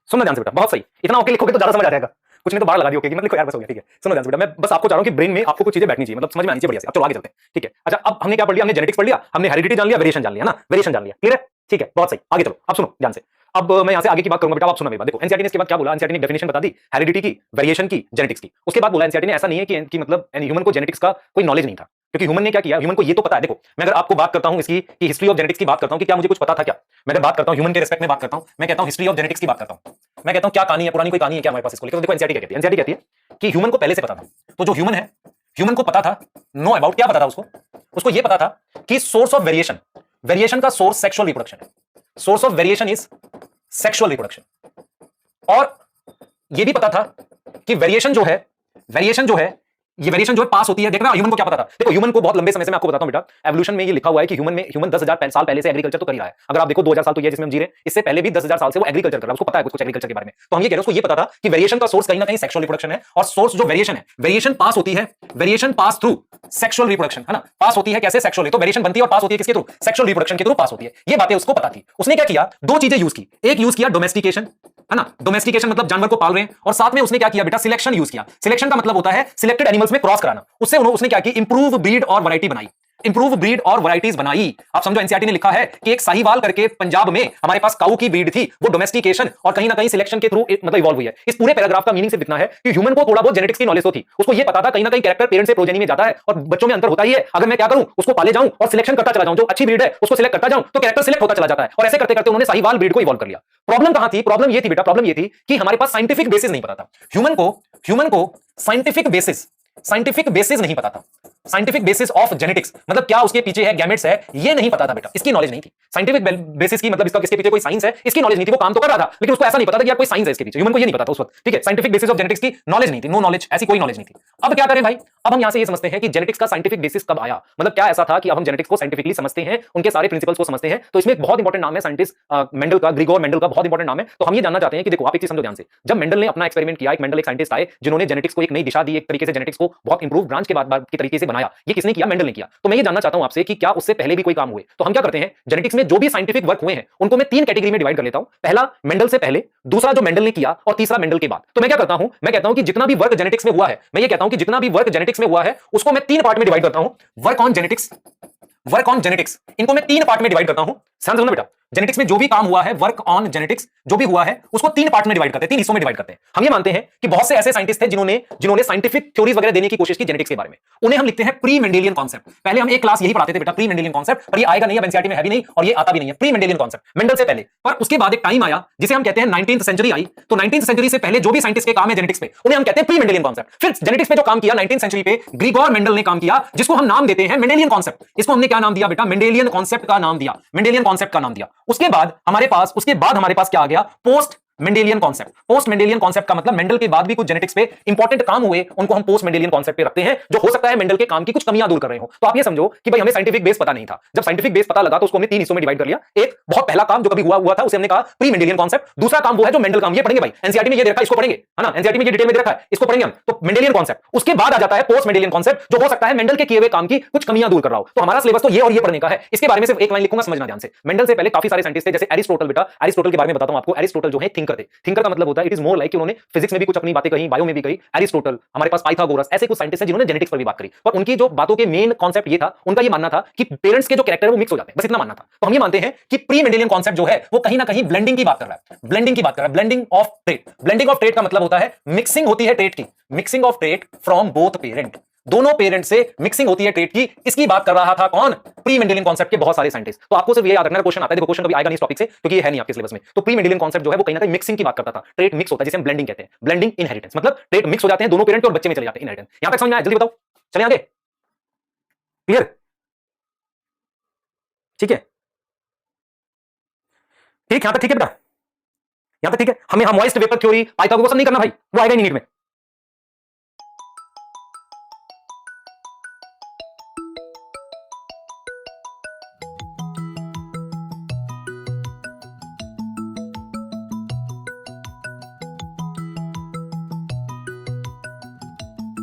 सुनना ध्यान से बेटा, बहुत सही, इतना ओके लिखोगे तो ज्यादा समझ आ जाएगा, कुछ नहीं तो बाहर लगा दी ओके की, मतलब लिखो यार बस हो गया, ठीक है। सुनो ध्यान से बेटा, मैं बस आपको चाह रहा हूं कि ब्रेन में आपको कुछ चीजें बैठनी चाहिए, मतलब समझ में आनी चाहिए बढ़िया से। अब चलो आगे चलते हैं, ठीक है। अच्छा अब हमने क्या पढ़ लिया, हमने जेनेटिक्स पढ़ लिया, हमने हेरिडिटी जान लिया, वेरिएशन जान लिया ना, वेरिएशन जान लिया, क्लियर है, ठीक है, बहुत सही। आगे चलो, अब सुनो ध्यान से, अब मैं यहां से आगे की बात करूंगा बेटा, आप सुनो मेरी बात। देखो एनसीईआरटी ने इसके बाद क्या बोला, एनसीईआरटी ने डेफिनेशन बता दी हेरिडिटी की, वेरिएशन की, जेनेटिक्स की। उसके बाद बोला एनसीईआरटी ने ऐसा नहीं है कि मतलब ह्यूमन को जेनेटिक्स का कोई नॉलेज नहीं था, क्योंकि ह्यूमन ने क्या किया, ह्यूमन को ये तो पता है। देखो मैं अगर आपको बात करता हूं इसकी कि हिस्ट्री ऑफ जेनेटिक्स की बात करता हूं कि क्या मुझे कुछ पता था क्या, मैं अगर बात करता हूं ह्यूमन के रिस्पेक्ट में बात करता हूं, मैं कहता हूं हिस्ट्री ऑफ जेनेटिक्स की बात करता हूं, मैं कहता हूं क्या कहानी है, पुरानी कोई कहानी है क्या हमारे पास इसको लेकर। तो देखो एनसीईआरटी क्या कहती है, एनसीईआरटी कहती है कि ह्यूमन को पहले से पता था। तो जो ह्यूमन है, ह्यूमन को पता था, नो अबाउट क्या पता था उसको, उसको ये पता था कि सोर्स ऑफ वेरिएशन, वेरिएशन का सोर्स सेक्सुअल रिप्रोडक्शन है, source of variation is sexual reproduction. और ये भी पता था कि वेरिएशन जो है, वेरिएशन जो है, ये वेरिएशन जो है पास होती है। देखना ह्यूमन को क्या पता था, देखो ह्यूमन को बहुत लंबे समय से, मैं आपको बताता हूं बेटा, एवोल्यूशन में ये लिखा हुआ है कि ह्यूमन 10,000 साल पहले से एग्रीकल्चर तो कर ही रहा है। अगर आप देखो 2000 साल तो ये जिसमें हम जी रहे हैं, इससे पहले भी 10,000 साल से वो एग्रीकल्चर कर रहा है, उसको पता है कुछ एग्रीकल्चर के बारे में। तो हम ये कह रहे हैं उसको ये पता था कि वेरिएशन का सोर्स कहीं ना कहीं सेक्सुअल रिप्रोडक्शन है, और सोर्स जो वेरिएशन है, वेरिएशन पास होती है, variation pass through sexual reproduction, है ना, पास होती है कैसे, सेक्सुअली। तो वेरिएशन बनती है और पास होती है किसके थ्रू, सेक्सुअल रिप्रोडक्शन के थ्रू पास होती है। ये बातें उसको पता थी। उसने क्या किया, दो चीजें यूज की, एक यूज किया डोमेस्टिकेशन, है ना, डोमेस्टिकेशन मतलब जानवर को पाल रहे हैं, और साथ में उसने क्या किया बेटा, सिलेक्शन यूज किया। सिलेक्शन का मतलब होता है सिलेक्टेड एनिमल्स में क्रॉस कराना। उससे उसने क्या किया, इंप्रूव ब्रीड और वैरायटी बनाई, इंप्रूव ब्रीड और वैरायटीज बनाई। आप समझो एनसीईआरटी ने लिखा है कि एक साहिवाल करके पंजाब में हमारे पास काऊ की ब्रीड थी, वो डोमेस्टिकेशन और कहीं ना कहीं सिलेक्शन के थ्रू मतलब इवॉल्व हुई है। इस पूरे पैराग्राफ का मीनिंग सिर्फ इतना है कि ह्यूमन को थोड़ा बहुत जेनेटिक्स की नॉलेज तो थी, उसको ये पता था कहीं ना कहीं कैरेक्टर पेरेंट से प्रोजेनी में जाता है और बच्चों में अंतर होता ही है। अगर मैं क्या करूं, उसको पाले जाऊं और सिलेक्शन करता चला जाऊं, जो अच्छी ब्रीड है उसको सिलेक्ट करता जाऊं, तो कैरेक्टर सिलेक्ट होता चला जाता है। और ऐसे करते करते उन्होंने साहिवाल ब्रीड को इवॉल्व कर लिया। प्रॉब्लम कहां थी, प्रॉब्लम ये थी बेटा, प्रॉब्लम ये थी कि हमारे पास साइंटिफिक बेसिस नहीं पता था। ह्यूमन को साइंटिफिक बेसिस नहीं पता था। साइंटिफिक बेसिस ऑफ जेनेटिक्स मतलब क्या उसके पीछे है, गैमेट्स है, ये नहीं पता था बेटा, इसकी नॉलेज नहीं थी। साइंटिफिक बेसिस की मतलब इसका किसके पीछे कोई साइंस है, इसकी नॉलेज नहीं थी। वो काम तो कर रहा था लेकिन उसको ऐसा नहीं पता था कि यार कोई साइंस है इसके पीछे, ह्यूमन को ये नहीं पता था उस वक्त, ठीक है। साइंटिफिक बेसिस ऑफ जेनेटिक्स की नॉलेज नहीं थी, नो नॉलेज, ऐसी कोई नॉलेज नहीं थी। अब क्या करें भाई, अब हम यहां से ये समझते हैं कि जेनेटिक्स का साइंटिफिक बेसिस कब आया, मतलब क्या ऐसा था कि अब हम जेनेटिक्स को साइंटिफिकली समझते हैं, उनके सारे प्रिंसिपल्स को समझते हैं। तो इसमें एक बहुत इंपॉर्टेंट नाम है साइंटिस्ट मेंडल का, ग्रिगोर मेंडल का, बहुत इंपॉर्टेंट नाम है। तो हम ये जानना चाहते हैं कि देखो आप एक चीज समझो ध्यान से, जब मेंडल ने अपना एक्सपेरिमेंट किया, एक मेंडल एक साइंटिस्ट आए जिन्होंने जेनेटिक्स को एक नई दिशा दी, एक तरीके से जेनेटिक्स को बहुत इंप्रूव ब्रांच के बाद की तरीके से बनाया। ये किसने किया, मेंडल ने किया। तो मैं ये जानना चाहता हूं आपसे कि क्या उससे पहले भी कोई काम हुए। तो हम क्या करते हैं, जेनेटिक्स में जो भी साइंटिफिक वर्क हुए हैं उनको मैं तीन कैटेगरी में डिवाइड कर लेता हूं। पहला मेंडल से पहले, दूसरा जो मेंडल ने किया, और तीसरा मेंडल के बाद। तो मैं क्या करता हूं, मैं कहता हूं कि जितना भी वर्क जेनेटिक्स में हुआ है, मैं ये कहता हूं कि जितना भी वर्क जेनेटिक्स में हुआ है उसको मैं तीन पार्ट में डिवाइड करता हूं। Work on genetics, work on genetics, इनको मैं तीन पार्ट में डिवाइड करता हूं। समझना बेटा, जेनेटिक्स में जो भी काम हुआ है, वर्क ऑन जेनेटिक्स जो भी हुआ है उसको तीन पार्ट में डिवाइड करते हैं, तीन हिस्सों में डिवाइड करते हैं। हम ये मानते हैं कि बहुत से ऐसे साइंटिस्ट थे जिन्होंने साइंटिफिक थ्योरीज वगैरह देने की कोशिश की जेनेटिक्स के बारे में, उन्हें हम लिखते हैं प्री मेंडेलियन कॉन्सेप्ट। पहले हम एक क्लास यही पढ़ाते थे बेटा, प्री मेंडेलियन कॉन्सेप्ट, पर ये आएगा नहीं, अब एनसीईआरटी में है भी नहीं और ये आता भी नहीं है, प्री मेंडेलियन कॉन्सेप्ट, मेंडल से पहले। पर उसके बाद एक टाइम आया जिसे हम कहते हैं 19th सेंचुरी आई। तो 19th सेंचुरी से पहले जो भी साइंटिस्ट के काम है जेनेटिक्स पे, उन्हें हम कहते हैं प्री मेंडेलियन कॉन्सेप्ट। फिर जेनेटिक्स पे जो काम किया 19th सेंचुरी पे ग्रिगोर मेंडल ने काम किया, जिसको हम नाम देते हैं मेंडेलियन कॉन्सेप्ट। इसको हमने क्या नाम दिया बेटा, मेंडेलियन कॉन्सेप्ट का नाम दिया, मेंडेलियन कॉन्सेप्ट का नाम दिया। उसके बाद हमारे पास क्या आ गया, post Mendelian concept. Post Mendelian concept का मतलब मेंडल के बाद भी कुछ जेनेटिक्स पे इंपॉर्टेंट काम हुए, उनको हम पोस्ट मेंडेलियन कॉन्सेप्ट पे रखते हैं, जो हो सकता है मेंडल के काम की कुछ कमियां दूर कर रहे हो। तो आप ये समझो कि भाई हमें साइंटिफिक बेस पता नहीं था, जब साइंटिफिक बेस पता लगा तो उसको हमने तीन हिस्सों में डिवाइड कर लिया। एक बहुत पहला काम जो कभी हुआ था उसे हमने कहा प्री मेंडेलियन कॉन्सेप्ट। दूसरा काम वो है जो मेंडल काम, ये पढ़ेंगे भाई, एनसीईआरटी में ये देखा, इसको पढ़ेंगे, है ना, एनसीईआरटी में ये डिटेल में देखा है, इसको पढ़ेंगे हम। तो मेंडेलियन कॉन्सेप्ट, उसके बाद आ जाता है पोस्ट मेंडेलियन कॉन्सेप्ट, जो हो सकता है मेंडल के किए हुए काम की कुछ कमियां दूर कर रहा हो। तो हमारा सिलेबस तो ये और ये पढ़ने का है। इसके बारे में सिर्फ एक लाइन लिखूंगा, समझना ध्यान से। मेंडल से पहले काफी सारे साइंटिस्ट थे, जैसे एरिस्टोटल। बेटा एरिस्टोटल के बारे में बताता हूं आपको। एरिस्टोटल जो है थिंकर थे। थिंकर का मतलब होता है इट इज मोर लाइक कि उन्होंने फिजिक्स में भी कुछ अपनी बातें कही, बायो में भी कही। एरिस्टोटल, हमारे पास पाइथागोरस, ऐसे कुछ साइंटिस्ट हैं जिन्होंने जेनेटिक्स पर भी बात करी। पर उनकी जो बातों के मेन कॉन्सेप्ट ये था, उनका ये मानना था कि पेरेंट्स के जो कैरेक्टर है वो मिक्स हो जाते हैं, बस इतना मानना था। तो हम ये मानते हैं कि प्री मेंडेलियन कॉन्सेप्ट जो है वो कहीं ना कहीं ब्लेंडिंग की बात कर रहा है, ब्लेंडिंग की बात कर रहा है, blending of trait. Blending of trait का मतलब होता है मिक्सिंग होती है ट्रेट की, mixing of trait from both parent, दोनों पेरेंट से मिक्सिंग होती है ट्रेट की। इसकी बात कर रहा था कौन, प्री मेंडेलियन कॉन्सेप्ट के बहुत सारे साइंटिस्ट। तो आपको सिर्फ ये याद रखना, क्वेश्चन आता है, देखो क्वेश्चन कभी आएगा नहीं इस टॉपिक से क्योंकि ये है नहीं आपके सिलेबस में। तो प्री मेंडेलियन कॉन्सेप्ट जो है वो कहीं ना कहीं मिक्सिंग की बात करता था, ट्रेट मिक्स होता है, जिसे हम ब्लेंडिंग कहते हैं। ब्लेंडिंग इनहेरिटेंस मतलब ट्रेट मिक्स हो जाते हैं दोनों पेरेंट के और बच्चे में चले जाते हैं, इनहेरिटेंस। यहां तक समझ में आया, जल्दी बताओ, चले आगे, क्लियर, ठीक है, ठीक, यहां तक ठीक है बेटा, यहां तक ठीक है। हमें हम मॉइस्ट वेपर थ्योरी, पाइथागोरस सब नहीं करना भाई, वो आएगा नहीं नीट में।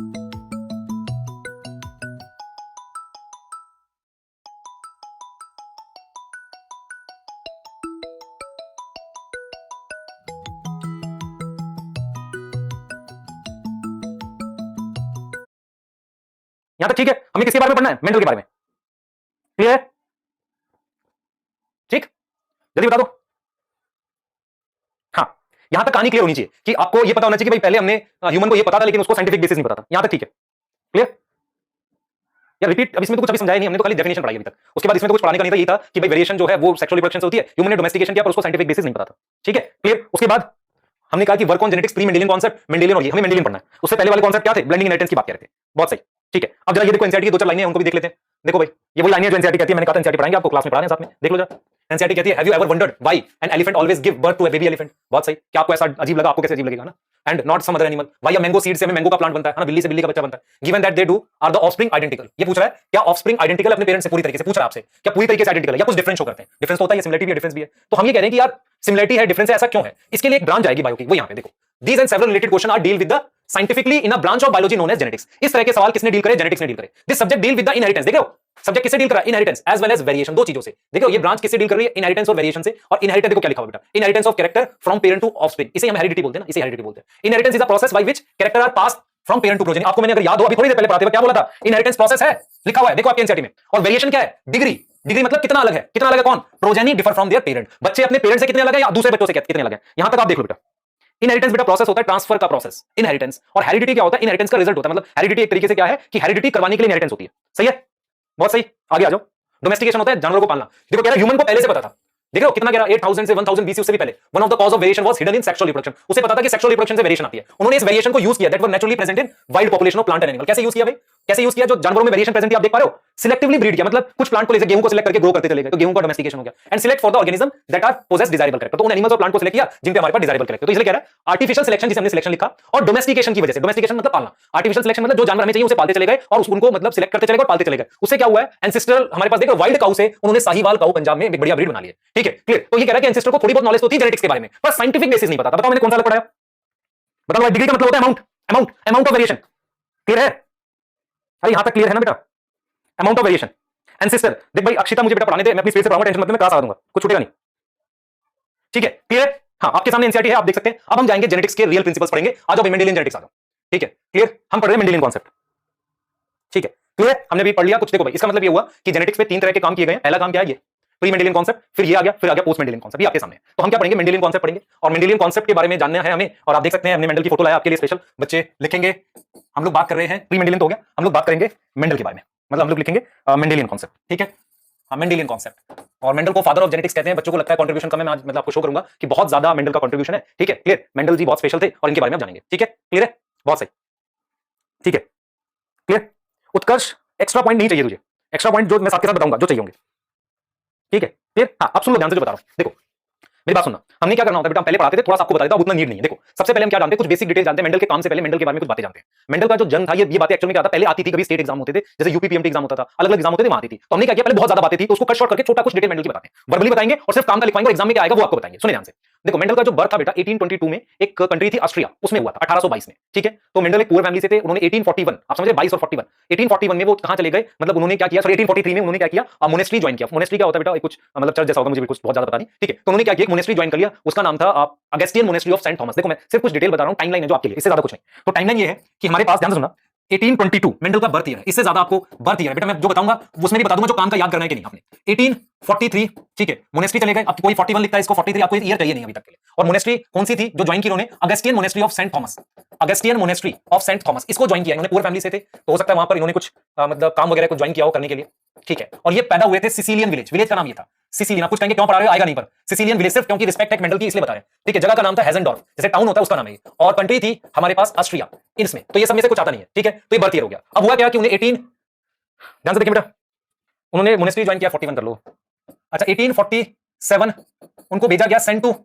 यहां तक ठीक है? हमें किसके बारे में पढ़ना है? मेंडल के बारे में। क्लियर है? ठीक, जल्दी बता दो। हाँ, यहां तक कहानी क्लियर होनी चाहिए कि आपको यह पता होना चाहिए कि भाई पहले हमने ह्यूमन को यह पता था लेकिन उसको साइंटिफिक बेसिस नहीं पता था। यहां तक ठीक है? क्लियर? या रिपीट, अब इसमें तो कुछ अभी समझाया नहीं, हमने तो खाली डेफिनेशन पढ़ाई अभी तक। उसके बाद इसमें तो कुछ पढ़ाने का नहीं था, ये था कि भाई वेरिएशन जो है वो सेक्सुअल रिप्रोडक्शन से होती है, ह्यूमन ने डोमेस्टिकेशन किया पर उसको साइंटिफिक बेसिस नहीं पता था। ठीक है? क्लियर? उसके बाद हमने कहा कि work on genetics, pre Mendelian concept, Mendelian और ये हमें मेंडेलियन पढ़ना है। उससे पहले वाले कॉन्सेप्ट क्या थे? ब्लेंडिंग इनहेरिटेंस की बात कर रहे थे। बहुत सही, ठीक है। अब जरा ये देखो एनसीईआरटी की दो चार लाइनें हैं, उनको भी देख लेते हैं। देखो भाई, ये वही लाइनें हैं जो एनसीईआरटी कहती है। मैंने कहा था एनसीईआरटी पढ़ाएंगे, आपको क्लास में पढ़ा रहे हैं साथ में, देख लो जरा। एनसीईआरटी कहती है, have you ever wondered why an elephant always give birth to a baby elephant? बहुत सही। क्या आपको ऐसा अजीब लगा? आपको कैसे अजीब लगेगा ना? And not some other animal. Why a mango seed से हमें मैंगो का प्लांट बनता है ना, बिल्ली से बिल्ली का बच्चा बनता है। Given that they do are the offspring identical. ये पूछ रहा है क्या ऑफस्प्रिंग आइडेंटिकल अपने पेरेंट्स से पूरी तरीके से? पूछ रहा है आपसे क्या पूरी तरीके से आइडेंटिकल है या कुछ डिफरेंस शो करते हैं? डिफरेंस तो होता है, सिमिलरिटी भी है, डिफरेंस भी है। तो हम ये कह रहे हैं कि यार सिमिलरिटी है, डिफरेंस है, ऐसा क्यों है? इसके लिए एक ब्रांच आएगी बायो की, वो यहां पे देखो। These and several related questions are deal with the scientifically in a branch of biology known as genetics. इस तरह के सवाल किसने डील करे? जेनेटिक्स ने डील करे। This subject deal with the inheritance। देख रहे हो? सब्जेक्ट किससे डील कर रहा है? Inheritance as well as variation, दो चीजों से। देखो ये ब्रांच किससे डील कर रही है? इनहेरिटेंस और वेरिएशन से। और इनहेरिटेंस देखो क्या लिखा हुआ बेटा, inheritance of character from parent to offspring, इसे हम हेरिडिटी बोलते हैं ना, इसे हेरिडिटी बोलते हैं। Inheritance is a process by which character are passed from parent to progeny. आपको मैंने अगर याद हो, अभी थोड़ी देर पहले पढ़ाते हुए क्या बोला था? इनहेरिटेंस प्रोसेस है, लिखा हुआ है देखो आपके एनसीईआरटी में। और वेरिएशन क्या है? डिग्री। डिग्री मतलब कितना अलग है? कितना अलग है कौन? Progeny differ from there parent. बच्चे अपने पेरेंट से कितने अलग है या दूसरे बच्चों से कितने अलग है? यहां तक आप देख लो बेटा। इनहेरिटेंस बेटा प्रोसेस होता है ट्रांसफर का प्रोसेस, इनहेरिटेंस। और हेरिडिटी क्या होता है? इनहेरिटेंस का रिजल्ट होता है। मतलब हेरिडिटी एक तरीके से क्या है कि हेरिडिटी करवाने के लिए इनहेरिटेंस होती है। सही है? बहुत सही, आगे आ जाओ। डोमेस्टिकेशन होता है जानवरों को पालना। देखो कह रहा है ह्यूमन को पहले से पता था। देखो कितना कह रहा है 8000 से 1000 बीसी, उससे भी पहले। One of the cause of variation was hidden in sexual reproduction. उसे पता था कि सेक्सुअल रिप्रोडक्शन से वेरिएशन आती है। उन्होंने इस वेरिएशन को यूज किया that were naturally present in wild population of plant and animal. कैसे यूज किया भाई? कैसे यूज किया? जो जानवरों में वेरिएशन प्रेजेंट है आप देख पा रहे हो, सिलेक्टिवली ब्रीड किया। मतलब कुछ प्लांट को जैसे गेहूं को सिलेक्ट करके ग्रो करते चले गए, तो गेहूं का डोमेस्टिकेशन हो गया। And select for the organism that are possess desirable character. तो उन एनिमल्स और प्लांट को सिलेक्ट किया जिन पे हमारे पास डिजायरेबल कैरेक्टर। तो इसलिए कह रहा है आर्टिफिशियल सिलेक्शन, जिसे हमने सिलेक्शन लिखा, और डोमेस्टिकेशन की वजह से। डोमेस्टिकेशन मतलब पालना, आर्टिफिशियल सिलेक्शन मतलब जो जानवर हमें चाहिए उसे पालते चले गए और उनको मतलब सिलेक्ट करते चले गए और पालते चले गए। उससे क्या हुआ है? एंसेस्ट्रल हमारे पास देखो वाइल्ड काऊ से उन्होंने साहीवाल काऊ पंजाब में एक बढ़िया ब्रीड बना ली है। ठीक है, क्लियर? तो ये कह रहा है कि एंसेस्टर को थोड़ी बहुत नॉलेज तो थी जेनेटिक्स के बारे में, पर साइंटिफिक बेसिस नहीं पता था। बताओ मैंने कौन सा अलग पढ़ाया? बताओ डिग्री का मतलब होता है amount, amount, amount of variation. Clear है? अरे यहां तक क्लियर है ना बेटा? Amount of variation. एंसेस्टर देख भाई, अक्षिता मुझे बेटा पढ़ाने दे, मैं अपनी स्पीड से पढ़ाऊंगा, टेंशन मत ले, मैं क्लास आ दूंगा, कुछ छूटेगा नहीं। ठीक है, क्लियर है? हाँ, आपके सामने एनसीईआरटी है, आप देख सकते हैं। अब हम जाएंगे जेनेटिक्स के रियल प्रिंसिपल्स पढ़ेंगे। आ जाओ मेंडेलियन जेनेटिक्स आ जाओ। ठीक है, क्लियर? हम पढ़ रहे हैं मेंडेलियन कॉन्सेप्ट। ठीक है, क्लियर? हमने भी पढ़ लिया कुछ। देखो भाई, इसका मतलब ये हुआ कि जेनेटिक्स में तीन तरह के काम किए गए हैं। पहला काम क्या है? ये प्री मेंडेलियन कॉन्सेप्ट, फिर ये आ गया, फिर आ गया पोस्ट मेंडेलियन कॉन्सेप्ट। ये आपके सामने है। तो हम क्या पढ़ेंगे? मेंडेलियन कॉन्सेप्ट पढ़ेंगे। और मेंडेलियन कॉन्सेप्ट के बारे में जानना है हमें। और आप देख सकते हैं हमने मेंडल की फोटो लाया आपके लिए स्पेशल। बच्चे लिखेंगे, हम लोग बात कर रहे हैं प्री मेंडेलियन तो हो गया, हम लोग बात करेंगे मेंडल के बारे में। मतलब हम लोग लिखेंगे मेंडेलियन कॉन्सेप्ट। ठीक है, मेंडेलियन कॉन्सेप्ट। और मेंडल को फादर ऑफ जेनेटिक्स कहते हैं। बच्चों को लगता है कंट्रीब्यूशन कम है, मैं आज मतलब आपको शो करूंगा कि बहुत ज्यादा मेंडल का कंट्रीब्यूशन है। ठीक है, क्लियर? मेंडल जी बहुत स्पेशल थे और इनके बारे में आप जानेंगे। ठीक है, क्लियर है? बहुत सही, ठीक है, क्लियर? उत्कर्ष, एक्स्ट्रा पॉइंट नहीं चाहिए तुझे, एक्स्ट्रा पॉइंट जो मैं साथ के साथ बताऊंगा जो चाहिए होंगे। ठीक है, क्लियर? हाँ, अब सुन लो ध्यान से जो बता रहा हूं। देखो मेरी बात सुनना, हमने क्या करना होता है बेटा, हम पहले पढ़ाते थे, थोड़ा सा आपको बता देता हूं, उतना नीड नहीं है। देखो सबसे पहले हम क्या जानते हैं, कुछ बेसिक डिटेल जानते हैं मेंडल के काम से पहले। मेंडल के बारे में कुछ बातें जानते हैं। मेंडल का जो जन्म था, ये बातें एक्चुअली में क्या था, पहले आती थी, कभी स्टेट एग्जाम होते थे, जैसे यूपी पीएमटी एग्जाम होता था, अलग अलग एग्जाम होते थे, वहां आती थी। तो हमने क्या किया, पहले बहुत ज्यादा बातें थी, तो उसको कट शॉर्ट करके छोटा कुछ डिटेल मेंडल की बताते हैं, वर्बली बताएंगे और सिर्फ काम का लिखवाएंगे। एग्जाम में क्या आएगा वो आपको बताएंगे। सुनिए ध्यान से। देखो मेंडल का जो बर्थ था बेटा 1822 में, एक कंट्री थी ऑस्ट्रिया, उसमें हुआ था 1822 में। ठीक है, तो मेंडल एक पुअर फैमिली से थे। उन्होंने 1841, आप समझे 22 और 41, 1841 में वो कहां चले गए, मतलब उन्होंने क्या किया, सॉरी 1843 में उन्होंने क्या किया, मोनेस्ट्री ज्वाइन किया। मोनेस्ट्री क्या होता है बेटा, कुछ मतलब चर्च जैसा होगा, मुझे भी कुछ बहुत ज्यादा पता नहीं। ठीक है, तो उन्होंने क्या किया, एक मोनेस्ट्री ज्वाइन कर लिया, उसका नाम था अगस्टियन मोनेस्ट्री ऑफ सेंट थॉमस। देखो मैं सिर्फ कुछ डिटेल बता रहा हूं, टाइमलाइन है जो आपके लिए, इससे ज्यादा कुछ नहीं। तो टाइमलाइन ये है कि हमारे पास, ध्यान से सुनना, 1822 मेंडल का बर्थ ईयर है। इससे ज्यादा आपको बर्थ ईयर है बेटा मैं जो बताऊंगा उसमें भी बता दूंगा, जो काम का याद करना है कि नहीं आपने। 1843, ठीक है, मोनेस्ट्री चले गए। अब कोई 41 लिखता है, इसको 43, आपको ईयर चाहिए नहीं अभी तक के लिए। और मोनेस्ट्री कौन सी थी जो ज्वाइन की उन्होंने? Augustinian monastery of Saint Thomas, Augustinian monastery of Saint Thomas, इसको ज्वाइन किया। इन्होंने पूर फैमिली से थे, तो हो सकता है वहां पर इन्होंने कुछ मतलब काम वगैरह कुछ ज्वाइन किया हो करने के लिए। ठीक है, और ये पैदा हुए थे सिसिलियन विलेज, विलेज का नाम ये था सिसिलियन। आप कुछ कहेंगे क्यों पढ़ा रहे हो, आएगा नहीं, पर सिसिलियन विलेज सिर्फ क्योंकि रिस्पेक्ट है मेंडल की इसलिए बता रहे हैं। ठीक है, जगह का नाम था हेजेंडॉर्फ, जैसे टाउन होता है उसका नाम है, और कंट्री थी हमारे पास ऑस्ट्रिया, इसमें। तो ये सब में से कुछ आता नहीं है। ठीक है, तो ये बर्थ ईयर हो गया। अब हुआ क्या कि उन्हें 18, ध्यान से देखिए बेटा, उन्होंने मोनेस्ट्री ज्वाइन किया, 41 कर लो। अच्छा 1847 उनको भेजा गया sent to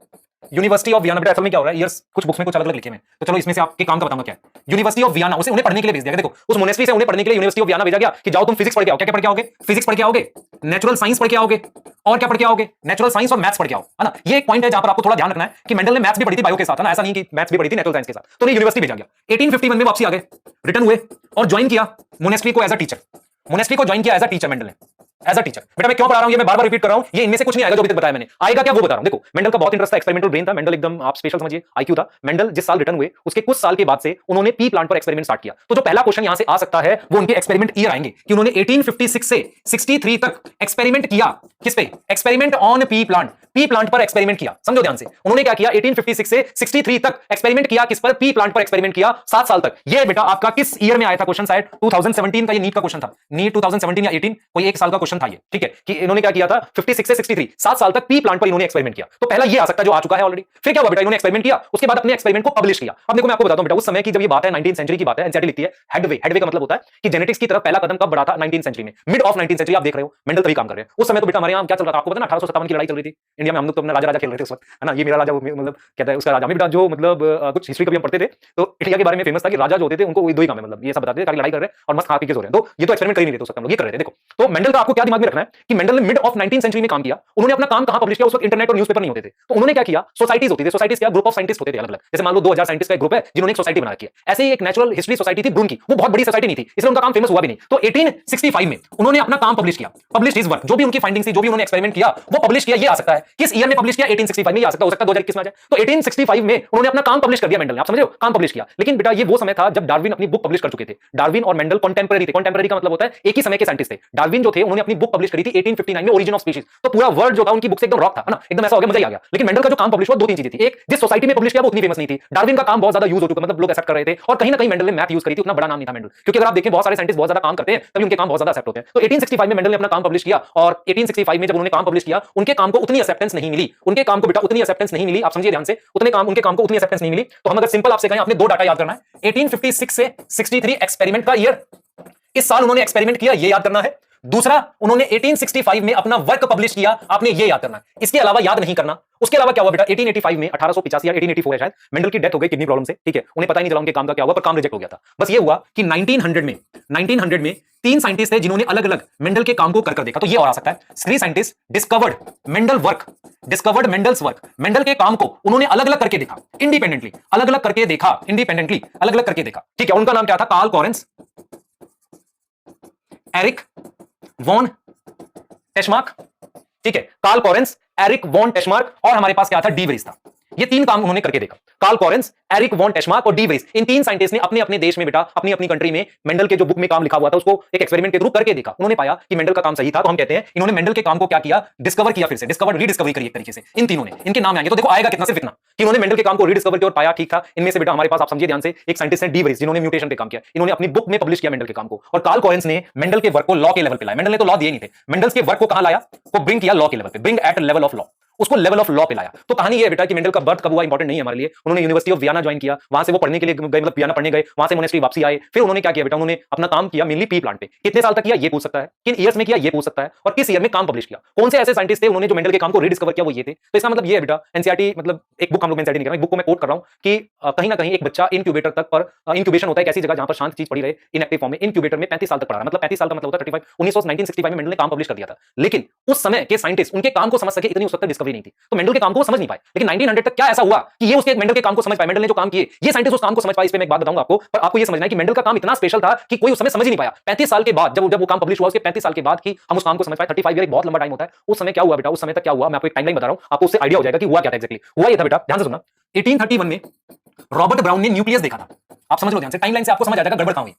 University of Vienna. बेटा असल में क्या हो रहा है, ईयर्स कुछ बुक्स में कुछ अलग अलग लिखे हैं, तो चलो इसमें से आपके काम का बताऊंगा क्या है। यूनिवर्सिटी ऑफ वियना, उसे उन्हें पढ़ने के लिए भेज दिया गया। देखो उस मोनेस्ट्री से उन्हें पढ़ने के लिए यूनिवर्सिटी ऑफ वियना भेजा गया कि जाओ तुम फिजिक्स पढ़ के आओ। क्या क्या पढ़ के आओगे? फिजिक्स पढ़ के आओगे, नेचुरल साइंस पढ़ के आओगे, और क्या पढ़ के आओगे? नेचुरल साइंस और मैथ्स पढ़ के आओ, है ना। ये एक पॉइंट है जहां पर आपको थोड़ा ध्यान रखना है कि मेंडल ने मैथ्स भी पढ़ी थी बायो के साथ, है ना, ऐसा नहीं कि मैथ्स भी पढ़ी थी नेचुरल साइंस के साथ। तो यूनिवर्सिटी भेजा गया। 1851 में वापसी आ गए, रिटर्न हुए और ज्वाइन किया मोनेस्ट्री को एज अ टीचर। मोनेस्ट्री को ज्वाइन किया एज अ टीचर मेंडल ने। As a teacher. बेटा मैं क्यों पढ़ा रहा हूं, ये मैं बार बार रिपीट कर रहा हूं, ये इनमें से कुछ नहीं आएगा जो अभी तक बताया मैंने। आएगा क्या वो बता रहा हूं। देखो मेंडल का बहुत इंटरेस्ट था, एक्सपेरिमेंटल ब्रेन था मेंडल, एकदम आप स्पेशल समझिए, आईक्यू था मेंडल। जिस साल रिटर्न हुए उसके कुछ साल के बाद से उन्होंने पी प्लांट पर एक्सपेरिमेंट स्टार्ट किया। तो जो पहला क्वेश्चन यहां से आ सकता है वो उनके एक्सपेरिमेंट ईयर आएंगे कि उन्होंने 1856 से 63 तक एक्सपेरिमेंट किया। किस पे? Experiment on P plant. P plant पर एक्सपेरिमेंट किया, समझो ध्यान से। उन्होंने क्या किया? 1856 से 63 तक एक्सपेरिमेंट किया। किस पर? पी प्लांट पर एक्सपेरिमेंट किया 7 साल तक। ये बेटा आपका किस ईयर में आया था क्वेश्चन? शायद 2017 का ये नीट का क्वेश्चन था। नीट 2017 या 18 कोई एक साल का क्वेश्चन था ये, ठीक है, कि इन्होंने क्या किया था 56 से 63 7 साल तक पी प्लांट पर इन्होंने एक्सपेरिमेंट किया। तो पहला ये आ सकता है जो आ चुका है ऑलरेडी। फिर क्या हुआ बेटा? इन्होंने एक्सपेरिमेंट किया, उसके बाद अपने एक्सपेरिमेंट को पब्लिश किया। अब देखो मैं आपको बताता हूं बेटा, उस समय की जब ये बात है 19th सेंचुरी की बात है, एनसीईआरटी लिखती है हेडवे। हेडवे का मतलब होता है कि जेनेटिक्स की तरफ पहला कदम कब बढ़ा था? 19th सेंचुरी में, मिड ऑफ 19th सेंचुरी। आप देख रहे हो मेंडल तभी काम कर रहे हैं। उस समय तो बेटा हमारे यहां क्या चल रहा था आपको पता है ना? 1857 की लड़ाई चल रही थी इंडिया में। हम लोग तो अपना राजा राजा खेल रहे थे उस वक्त, है ना। ये मेरा राजा मतलब कहता है उसका राजा। बेटा जो मतलब कुछ हिस्ट्री कभी हम पढ़ते थे तो इंडिया के बारे में फेमस था कि राजा जो होते थे उनको दो ही काम है, मतलब ये सब बताते थे खाली लड़ाई कर रहे हैं और मस्त खा पी के सो रहे हैं। तो ये तो एक्सपेरिमेंट कर ही नहीं थे उस वक्त हम लोग, ये कर रहे थे। देखो तो मेंडल का आपको क्या दिमाग में रखना है कि मेंडल ने मिड ऑफ 19th सेंचुरी में काम किया। उन्होंने अपना काम कहां पब्लिश किया? उस वक्त इंटरनेट और न्यूज़पेपर नहीं होते थे, तो उन्होंने क्या किया? सोसाइटीज होती थी। सोसाइटीज क्या? ग्रुप ऑफ साइंटिस्ट होते थे अलग अलग। जैसे मान लो 2000 साइंटिस्ट का एक ग्रुप है जिन्होंने एक सोसाइटी बना रखी है। ऐसे ही एक नेचुरल हिस्ट्री सोसाइटी थी ब्रून की, वो बहुत बड़ी सोसाइटी नहीं थी, इसलिए उनका काम फेमस हुआ भी नहीं। तो 1865 में उन्होंने अपना काम पब्लिश किया, पब्लिश हिज वर्क। जो भी उनकी फाइंडिंग्स थी, जो भी उन्होंने एक्सपेरिमेंट किया वो पब्लिश किया। ये आ सकता है किस ईयर में पब्लिश किया? 1865 में। ये आ सकता है, हो सकता है 2021 में आ जाए। तो 1865 में उन्होंने अपना काम पब्लिश कर दिया मेंडल ने, आप समझ रहे हो, काम पब्लिश किया। लेकिन बेटा ये वो समय था जब डार्विन अपनी बुक पब्लिश कर चुके थे। डार्विन और मेंडल कंटेम्पररी थे। कंटेम्पररी का मतलब होता है एक ही समय के साइंटिस्ट थे। डार्विन जो थे उन्होंने अपनी बुक पब्लिश करी थी 1859 में, ओरिजिन ऑफ स्पीशीज। तो पूरा वर्ल्ड जो था उनकी बुक से एकदम रॉक था, है ना, एकदम ऐसा हो गया, मजा ही आ गया। लेकिन मेंडल का जो काम पब्लिश हुआ दो तीन चीजें थी। एक, जिस सोसाइटी में पब्लिश किया वो उतनी फेमस नहीं थी। डार्विन का काम बहुत ज्यादा यूज हो चुका, मतलब लोग एक्सेप्ट कर रहे थे, और कहीं ना कहीं मेंडल ने मैथ यूज करी थी, उतना बड़ा नाम नहीं था मेंडल। क्योंकि अगर आप देखें बहुत सारे साइंटिस्ट बहुत ज्यादा काम करते हैं तभी उनके काम बहुत ज्यादा एक्सेप्ट होते हैं। तो 1865 में मेंडल ने अपना काम पब्लिश किया, और 1865 में जब उन्होंने काम पब्लिश किया उनके काम को उतनी एक्सेप्टेंस नहीं मिली। उनके काम को बेटा उतनी एक्सेप्टेंस नहीं मिली, आप समझिए ध्यान से, उनके काम को उतनी एक्सेप्टेंस नहीं मिली। तो हम अगर सिंपल आपसे कहें, आपने दो डाटा याद करना है, 1856 से 63 एक्सपेरिमेंट का ईयर, इस साल उन्होंने एक्सपेरिमेंट किया, ये याद करना है। दूसरा, उन्होंने 1865 में अपना वर्क पब्लिश किया, आपने ये याद करना है। इसके अलावा याद नहीं करना। उसके अलावा क्या हुआ बेटा? 1885 में 1885 या 1884 है शायद, मेंडल की डेथ हो गई किडनी प्रॉब्लम से, ठीक है। उन्हें पता ही नहीं चला उनके काम का क्या हुआ, पर काम रिजेक्ट हो गया था। बस ये हुआ कि 1900 में तीन साइंटिस्ट थे जिन्होंने अलग अलग मेंडल के काम को कर देखा। तो ये और आ सकता है, three scientist discovered Mendel work, discovered Mendel's work. Mendel के काम को उन्होंने अलग अलग करके देखा, इंडिपेंडेंटली अलग अलग करके देखा, इंडिपेंडेंटली अलग अलग करके देखा, ठीक है। उनका नाम क्या था? कार्ल कॉरेंस, एरिक वॉन टेशमार्क, ठीक है। कार्ल कॉरेंस, एरिक वॉन टेशमार्क, और हमारे पास क्या था? डी वरीज था। ये तीन काम उन्होंने करके देखा, कार्ल कॉरेंस, एरिक वॉन टेशमार्क और डी वरीज। इन तीन साइंटिस्ट ने अपने अपने देश में बेटा, अपनी अपनी कंट्री में मेंडल के जो बुक में काम लिखा हुआ था उसको एक एक्सपेरिमेंट के थ्रू करके देखा। उन्होंने पाया कि मेंडल का काम सही था। तो हम कहते हैं इन्होंने मेंडल के काम को क्या किया? डिस्कवर किया, फिर से डिस्कवर, रीडिस्कवरी करी एक तरीके से। इन तीनों ने, इनके नाम आएंगे तो देखो आएगा कितना, सिर्फ इतना कि उन्होंने मेंडल के काम को रीडिस्कवर किया और पाया ठीक था। इनमें से बेटा हमारे पास आप समझिए ध्यान से, एक साइंटिस्ट है डी वरीज, जिन्होंने म्यूटेशन पे काम किया, इन्होंने अपनी बुक में पब्लिश किया मेंडल के काम को। और कार्ल कॉरेंस ने मेंडल के वर्क को लॉ के लेवल पे लाया। मेंडल ने तो लॉ दिए नहीं थे, मेंडल के वर्क को कहां लाया? को ब्रिंग किया लॉ के लेवल पे, bring at level of law, उसको लेवल ऑफ लॉ पे लाया। तो कहानी ये है बेटा कि मेंडल का बर्थ कब हुआ इंपॉर्टेंट नहीं है हमारे लिए। उन्होंने यूनिवर्सिटी ऑफ वियना ज्वाइन किया, वहां से वो पढ़ने के लिए गए, मतलब वियना पढ़ने गए, वहां से मोनेस्ट्री वापसी आए। फिर उन्होंने क्या किया बेटा? उन्होंने अपना काम किया मेनली पी प्लांट पे। कितने साल तक किया ये पूछ सकता है, किन ईयर्स में किया ये पूछ सकता है, और किस ईयर में काम पब्लिश किया। कौन से ऐसे साइंटिस्ट थे उन्होंने जो मेंडल के काम को रीडिस्कवर किया, वो ये थे। तो इसका मतलब ये है बेटा, एनसीईआरटी मतलब एक बुक हम लोग एनसीईआरटी नहीं कर रहे हैं, बुक को मैं कोट कर रहा हूं कि कहीं ना कहीं एक बच्चा इनक्यूबेटर तक पर, इंक्यूबेशन होता है एक ऐसी जगह जहां पर शांत चीज पड़ी रहे इनएक्टिव फॉर्म में, इनक्यूबेटर में 35 साल तक पढ़ा रहा। मतलब 35 साल का मतलब होता है 35, 1965 में मेंडल ने काम पब्लिश कर दिया था। लेकिन उस समय के साइंटिस्ट उनके काम को समझ सके इतनी उस वक्त डिस्कवरी नहीं थी, तो मेंडल के काम को समझ नहीं पाए। लेकिन 1900 तक क्या ऐसा हुआ कि ये उसके मेंडल के काम को समझ पाए, मेंडल ने जो काम किए ये साइंटिस्ट उस काम को समझ पाए। इस पे मैं एक बात बताऊंगा आपको, पर आपको ये समझना है कि मेंडल का काम इतना स्पेशल था कि कोई उस समय समझ ही नहीं पाया। 35 साल के बाद जब वो काम पब्लिश हुआ, उसके 35 साल के बाद ही हम उस काम को समझ पाए। 35 ईयर एक बहुत लंबा टाइम होता है। उस समय क्या हुआ बेटा? उस समय तक क्या हुआ मैं आपको एक टाइमलाइन बता रहा हूं, आपको उससे आइडिया हो जाएगा कि हुआ क्या था एग्जैक्टली। हुआ ये था बेटा, ध्यान से सुनना, 1831 में रॉबर्ट ब्राउन ने न्यूक्लियस देखा था। आप समझ लो ध्यान से, टाइमलाइन से आपको समझ आ जाएगा गड़बड़ कहां हुई।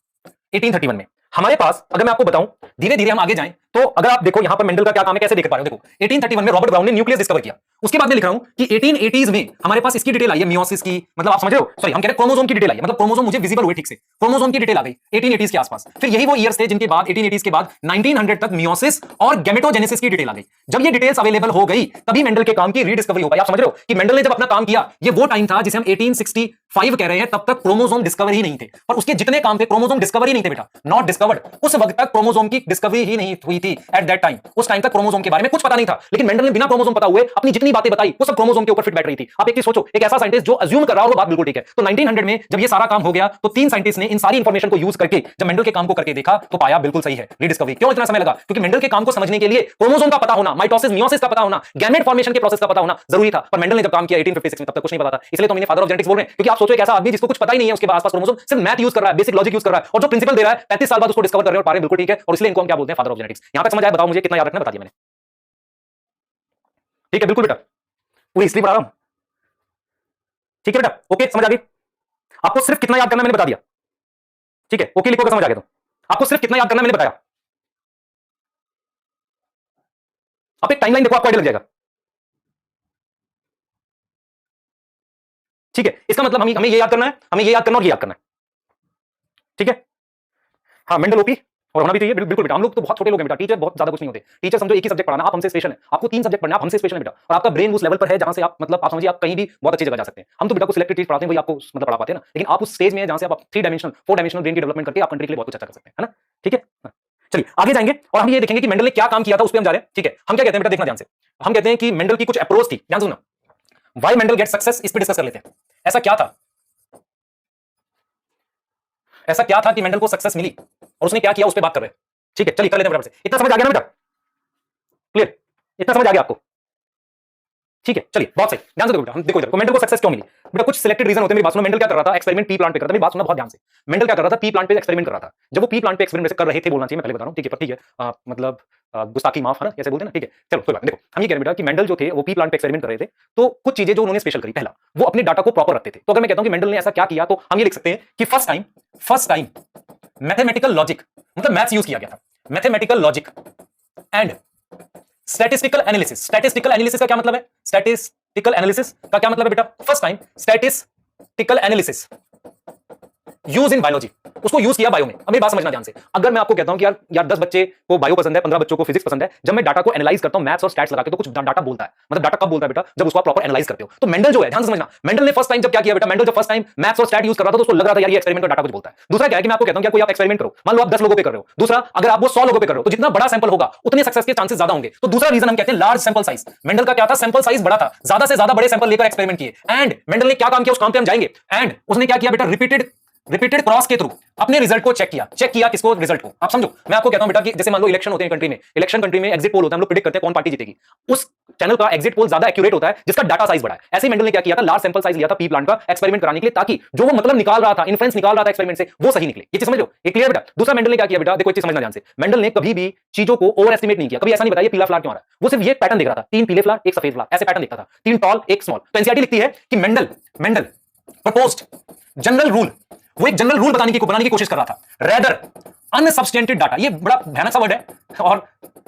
1831 में हमारे पास, अगर मैं आपको बताऊं धीरे धीरे हम आगे जाएं, तो अगर आप देखो यहां पर मेंडल का क्या काम है, कैसे देख पा रहे हो। देखो 1831 में रॉबर्ट ब्राउन ने न्यूक्लियस डिस्कवर किया। उसके बाद में लिख रहा हूं कि 1880s में हमारे पास इसकी डिटेल आई है, मियोसिस की, मतलब आप समझ रहे हो, सॉरी हम कह रहे हैं क्रोमोसोम की डिटेल आई है, मतलब क्रोमोसोम मुझे विजिबल हुए ठीक से, क्रोमोसोम की डिटेल आ गई 1880s के आसपास। फिर यही वो ईयर्स थे जिनके बाद 1880s के बाद 1900 तक मियोसिस और गैमेटोजेनेसिस की डिटेल आ गई। जब ये डिटेल्स अवेलेबल हो गई तभी मेंडल के काम की रीडिस्कवरी हो गई। आप समझ रहे हो कि मेंडल ने जब अपना काम किया, ये वो टाइम था जिसे हम 1865 कह रहे हैं, तब तक क्रोमोसोम डिस्कवर ही नहीं थे। और उसके जितने काम थे क्रोमोसोम डिस्कवर ही नहीं थे बेटा, नॉट डिस्कवर्ड। उस वक्त तक क्रोमोसोम की डिस्कवरी ही नहीं हुई थी एट दैट टाइम। उस टाइम तक क्रोमोसोम के बारे में कुछ पता नहीं था, लेकिन मेंडल ने बिना क्रोमोसोम पता हुए अपनी जितनी बातें बताई वो सब क्रोमोसोम के ऊपर फिट बैठ रही थी। आप एक चीज सोचो, एक ऐसा साइंटिस्ट जो अज्यूम कर रहा हो वो बात बिल्कुल ठीक है। तो 1900 में जब ये सारा काम हो गया तो तीन साइंटिस्ट ने इन सारी इंफॉर्मेशन को यूज करके जब मेंडल के काम को करके देखा तो पाया बिल्कुल सही है, रीडिस्कवरी। क्यों इतना समय लगा? क्योंकि मेंडल के काम को समझने के लिए क्रोमोसोम का पता होना, माइटोसिस मियोसिस का पता होना, गैमेट फॉर्मेशन के प्रोसेस का पता होना जरूरी था। पर मेंडल ने जब काम किया 1856 में, तब तक कुछ नहीं पता था। इसलिए तो मैंने फादर ऑफ जेनेटिक्स बोल रहे हैं, क्योंकि आप सोचो एक ऐसा आदमी जिसको कुछ पता ही नहीं है, उसके आसपास क्रोमोसोम सिर्फ मैथ यूज कर रहा है, बेसिक लॉजिक यूज कर रहा है, और जो प्रिंसिपल प्रिंसिपल दे रहा है, 35 साल बाद उसको डिस्कवर कर रहे हो और पा रहे हैं, बिल्कुल ठीक है, और इसलिए इनको हम क्या बोलते हैं, फादर ऑफ जेनेटिक्स। यहां तक समझ आया? बताओ मुझे कितना याद रखना है, बता दिया मैंने। ठीक है, बिल्कुल बेटा, पूरी हिस्ट्री पढ़ा रहा हूं। ठीक है बेटा, ओके, समझ आ गई? आपको सिर्फ कितना याद करना मैंने बता दिया। ठीक है, ओके लिखोगे, समझ आ गया? तो आपको सिर्फ कितना याद करना मैंने बताया। आप एक टाइमलाइन देखो, आपको आइडिया लग जाएगा। ठीक है, इसका मतलब हमें ये याद करना है, हमें ये याद करना और ये याद करना है। ठीक है, हाँ, मेंडल ओपी और होना भी चाहिए, बिल्कुल बेटा। हम लोग तो बहुत छोटे लोग हैं बेटा, टीचर बहुत ज्यादा कुछ नहीं होते। टीचर समझो एक ही सब्जेक्ट पढ़ाना, आप हमसे स्पेशल है, आपको 3 सब्जेक्ट पढ़ना, आप हमसे स्पेशल है बेटा, और आपका ब्रेन उस लेवल पर है जहां से आप मतलब आप समझिए आप कहीं भी बहुत अच्छी जगह जा सकते हैं। हम तो बेटा को सिलेक्टेड चीज पढ़ाते हैं, वही आपको मतलब पढ़ा पाते हैं ना, लेकिन आप उस स्टेज में जहां से आप 3 डायमेंशनल 4 डायमेंशनल ब्रेन की डेवलपमेंट करके आप कंट्री के लिए बहुत कुछ अच्छा कर सकते हैं, है ना? ठीक है, हाँ। चलिए आगे जाएंगे और हम ये देखेंगे कि मेंडल ने क्या काम किया था, उस पर हम जा रहे हैं। ठीक है, हम क्या कहते हैं बेटा, देखना ध्यान से। हम कहते हैं कि मेंडल की कुछ अप्रोच थी, ध्यान सुनना। व्हाई मेंडल गेट सक्सेस, इस पर डिस्कस कर लेते हैं। ऐसा क्या था, ऐसा क्या था कि मेंडल को सक्सेस मिली और उसने क्या किया, उस पर बात कर रहे हैं। ठीक है, चलिए कर लेते हैं फटाफट से। इतना समझ आ गया ना बेटा? क्लियर? इतना समझ आ गया आपको? ठीक है, चलिए बहुत सही, ध्यान से देखो बेटा। हम देखो इधर मेंडल को सक्सेस क्यों मिली बेटा, कुछ सिलेक्टेड रीजन होते हैं। मेरी बात सुनो, मेंडल क्या कर रहा था, एक्सपेरिमेंट पी प्लांट पे करता था। मेरी बात सुनना बहुत ध्यान से। मेंडल क्या कर रहा था, पी प्लांट पे एक्सपेरिमेंट कर रहा था। जब वो पी प्लांट पे एक्सपेरिमेंट कर रहे थे, बोलना चाहिए, मैं पहले बता रहा हूं। ठीक है, पर ठीक है, मतलब गुस्ताखी माफ, है ना, कैसे बोलते हैं ना। ठीक है, चलो कोई बात नहीं। देखो हम ये कह रहे हैं बेटा कि मेंडल जो थे वो पी प्लांट पे एक्सपेरिमेंट कर रहे थे, तो कुछ चीजें जो उन्होंने स्पेशल करी, पहला वो अपने डाटा को प्रॉपर रखते थे। तो अगर मैं कहता हूं कि मेंडल ने ऐसा क्या किया, तो हम ये लिख सकते हैं कि फर्स्ट टाइम मैथमेटिकल लॉजिक, मतलब मैथ्स यूज किया गया था। Mathematical logic and statistical analysis. Statistical analysis का क्या मतलब है, स्टैटिस्टिकल एनालिसिस का क्या मतलब है बेटा, first time statistical analysis use in biology, उसको यूज किया बायो में। अब मेरी बात समझना ध्यान से। अगर मैं आपको कहता हूं कि यार 10 बच्चे को बायो पसंद है, 15 बच्चों को फिजिक्स पसंद है, जब मैं डाटा को एनालाइज करता हूं मैथ्स और स्टैट्स लगा के, तो कुछ डाटा बोलता है। मतलब डाटा कब बोलता है बेटा, जब उसको आप प्रॉपर एनालाइज करते हो। तो मेंडल जो है, ध्यान से समझना, मेंडल ने फर्स्ट टाइम जब क्या किया बेटा, मेंडल जब फर्स्ट टाइम मैथ्स और स्टैट यूज कर रहा था, तो उसको लग रहा था यार ये एक्सपेरिमेंट का डाटा कुछ बोलता है। दूसरा क्या है कि मैं आपको कहता हूं कि कोई आप एक्सपेरिमेंट करो, मान लो आप 10 लोगों पे कर रहे हो। दूसरा, अगर आप वो 100 लोगों पे कर रहे हो, तो जितना बड़ा सैंपल होगा उतने सक्सेस के चांसेस ज्यादा होंगे। तो दूसरा रीजन हम कहते हैं लार्ज सैंपल साइज। मेंडल का क्या था, सैंपल साइज बड़ा था, ज्यादा से ज्यादा बड़े सैंपल लेकर एक्सपेरिमेंट किए। एंड मेंडल ने क्या काम किया, उस काम पे हम जाएंगे। एंड उसने क्या किया बेटा, रिपीटेड क्रॉस के थ्रू अपने रिजल्ट को चेक किया किसको, रिजल्ट को। आप समझो, मैं आपको कहता हूं बेटा कि जैसे मान लो इलेक्शन होते हैं कंट्री में, इलेक्शन कंट्री में एग्जिट पोल होता है, हम लोग प्रेडिक्ट करते हैं कौन पार्टी जीतेगी। उस चैनल का एग्जिट पोल ज्यादा एक्यूरेट होता है जिसका डाटा साइज बड़ा है। ऐसे मेंडल ने क्या किया था, लार्ज सैंपल साइज लिया था पी प्लांट का एक्सपेरिमेंट कराने के लिए, ताकि जो वो मतलब निकाल रहा था, इन्फ्लुएंस निकाल रहा था एक्सपेरिमेंट से, वो सही निकले। ये चीज समझ लो, ये क्लियर बेटा? दूसरा मेंडल ने क्या किया बेटा, देखो ये चीज समझना ध्यान से। मेंडल ने कभी भी चीजों को ओवर एस्टिमेट नहीं किया, कभी ऐसा नहीं बताया पीला फ्लावर क्यों आ रहा है। वो सिर्फ ये पैटर्न देख रहा था, 3 पीले फ्लावर, 1 सफेद फ्लावर, ऐसे पैटर्न देखता था, 3 टॉल 1 स्मॉल। तो एनसीईआरटी लिखती है कि मेंडल प्रपोज्ड जनरल रूल, वो एक जनरल रूल बनाने की कोशिश कर रहा था, रेदर अनसब्सटेंटेड डाटा। ये बड़ा भयानक सा वर्ड है और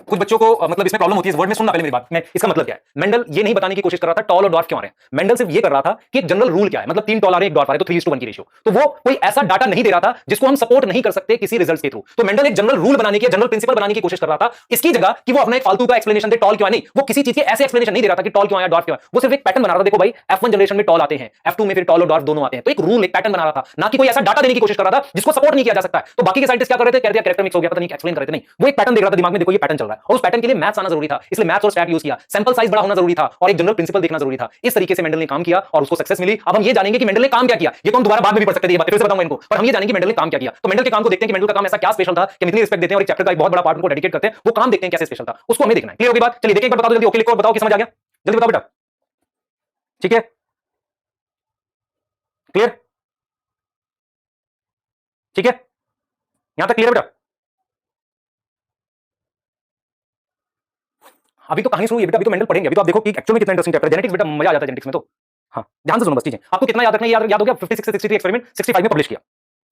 कुछ बच्चों को मतलब इसमें प्रॉब्लम होती है इस वर्ड में। सुनना पहले मेरी बात में, इसका मतलब क्या है। मेंडल ये नहीं बताने की कोशिश कर रहा था टॉल और डॉर्फ क्यों आ रहे हैं, मेंडल सिर्फ ये कर रहा था कि एक जनरल रूल क्या है, मतलब 3 टॉल आ रहे हैं 1 डॉर्फ आ रहे हैं, तो 3:1 की रेशियो। तो वो कोई ऐसा डाटा नहीं दे रहा था जिसको हम सपोर्ट नहीं कर सकते किसी रिजल्ट्स के थ्रू। तो मेंडल एक जनरल रूल बनाने की, जनरल प्रिंसिपल बनाने की कोशिश कर रहा था, इसकी जगह कि वो अपना एक फालतू का एक्सप्लेनेशन दे टॉल क्यों आया। नहीं, वो किसी चीज के ऐसे एक्सप्लेनेशन नहीं दे रहा था कि टॉल क्यों आया, डॉर्फ क्यों आया। वो सिर्फ एक पैटर्न बना रहा था, देखो भाई F1 जनरेशन में टॉल आते हैं, F2 में फिर टॉल और डॉर्फ दोनों आते हैं। तो एक रूल, एक पैटर्न बना रहा था, ना कि कोई ऐसा डाटा देने की कोशिश कर रहा था जिसको सपोर्ट नहीं किया जा सकता है। तो बाकी के साइंटिस्ट क्या कर रहे थे, कह रहे थे कैरेक्टर मिक्स हो गया, पता नहीं एक्सप्लेन कर रहे थे। नहीं, वो एक पैटर्न देख रहा था दिमाग में, देखो ये पैटर्न चल रहा है, और उस पैटर्न के लिए मैथ्स आना जरूरी था, इसलिए मैथ्स और स्टैट यूज किया। सैंपल साइज बड़ा होना जरूरी था और एक जनरल प्रिंसिपल देखना जरूरी था। इस तरीके से मेंडल ने काम किया और उसको सक्सेस मिली। अब हम ये जानेंगे कि मेंडल ने काम क्या किया। ये तो हम दोबारा बाद में भी पढ़ सकते थे, ये बातें फिर से बताऊंगा इनको, पर हम ये जानेंगे कि मेंडल ने काम क्या किया। तो मेंडल के काम को देखते हैं कि मेंडल का काम ऐसा क्या स्पेशल था कि हम इतनी रिस्पेक्ट देते हैं और एक चैप्टर का एक बहुत बड़ा पार्ट उनको डेडिकेट करते हैं। वो काम देखते हैं कैसे स्पेशल था, उसको हमें देखना है। क्लियर होगी बात? चलिए देखिए एक बार बता दो जल्दी, ओके लिखो और बताओ कि समझ आ गया, जल्दी बताओ बेटा। ठीक है, क्लियर? ठीक है, यहां तक क्लियर बेटा? अभी तो कहानी सुनो ये बेटा, अभी तो मेंडल पढ़ेंगे। अभी तो आप देखो कि एक्चुअल में कितना इंटरेस्टिंग चैप्टर है जेनेटिक्स बेटा, मजा आ जाता है जेनेटिक्स में तो। हाँ, ध्यान से सुनो बस चीजें, आपको कितना याद रखना है, याद हो गया। 56 से 63 एक्सपेरिमेंट 65 में पब्लिश किया।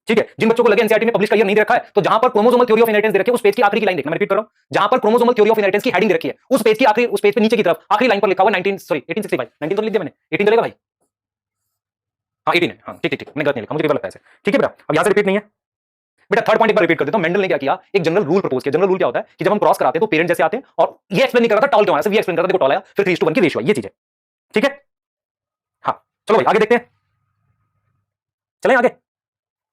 ठीक है, जिन बच्चों को लगे एनसीईआरटी में पब्लिश का ईयर नहीं दे रखा है, तो जहां पर क्रोमोसोमल थ्योरी ऑफ इनहेरिटेंस दे रखी है, उस पेज की आखिरी की लाइन देखना। मैं रिपीट कर रहा हूं, जहां पर क्रोमोसोमल थ्योरी ऑफ इनहेरिटेंस की हेडिंग दे रखी है, उस पेज की आखिरी, उस पेज पे नीचे की तरफ आखिरी लाइन पर लिखा हुआ 1865 19 तो लिख दिया मैंने, 18 चलेगा भाई? हाँ 18 है, हाँ ठीक ठीक ठीक, मैंने गलत नहीं लिखा, मुझे लगता है ऐसे। ठीक है बेटा, अब यहां से रिपीट नहीं है बेटा। थर्ड पॉइंट एक बार रिपीट कर देता हूं। मेंडल ने क्या किया, एक जनरल रूल प्रपोज किया। जनरल रूल क्या होता है कि जब हम क्रॉस कराते हैं तो पेरेंट जैसे आते हैं, और ये एक्सप्लेन नहीं कर रहा था टॉल क्यों आया, सिर्फ ये एक्सप्लेन कर रहा था देखो टॉल आया, फिर 3:1 की रेशियो है, ये चीज है। ठीक है, हाँ चलो भाई आगे देखते हैं, चलें आगे।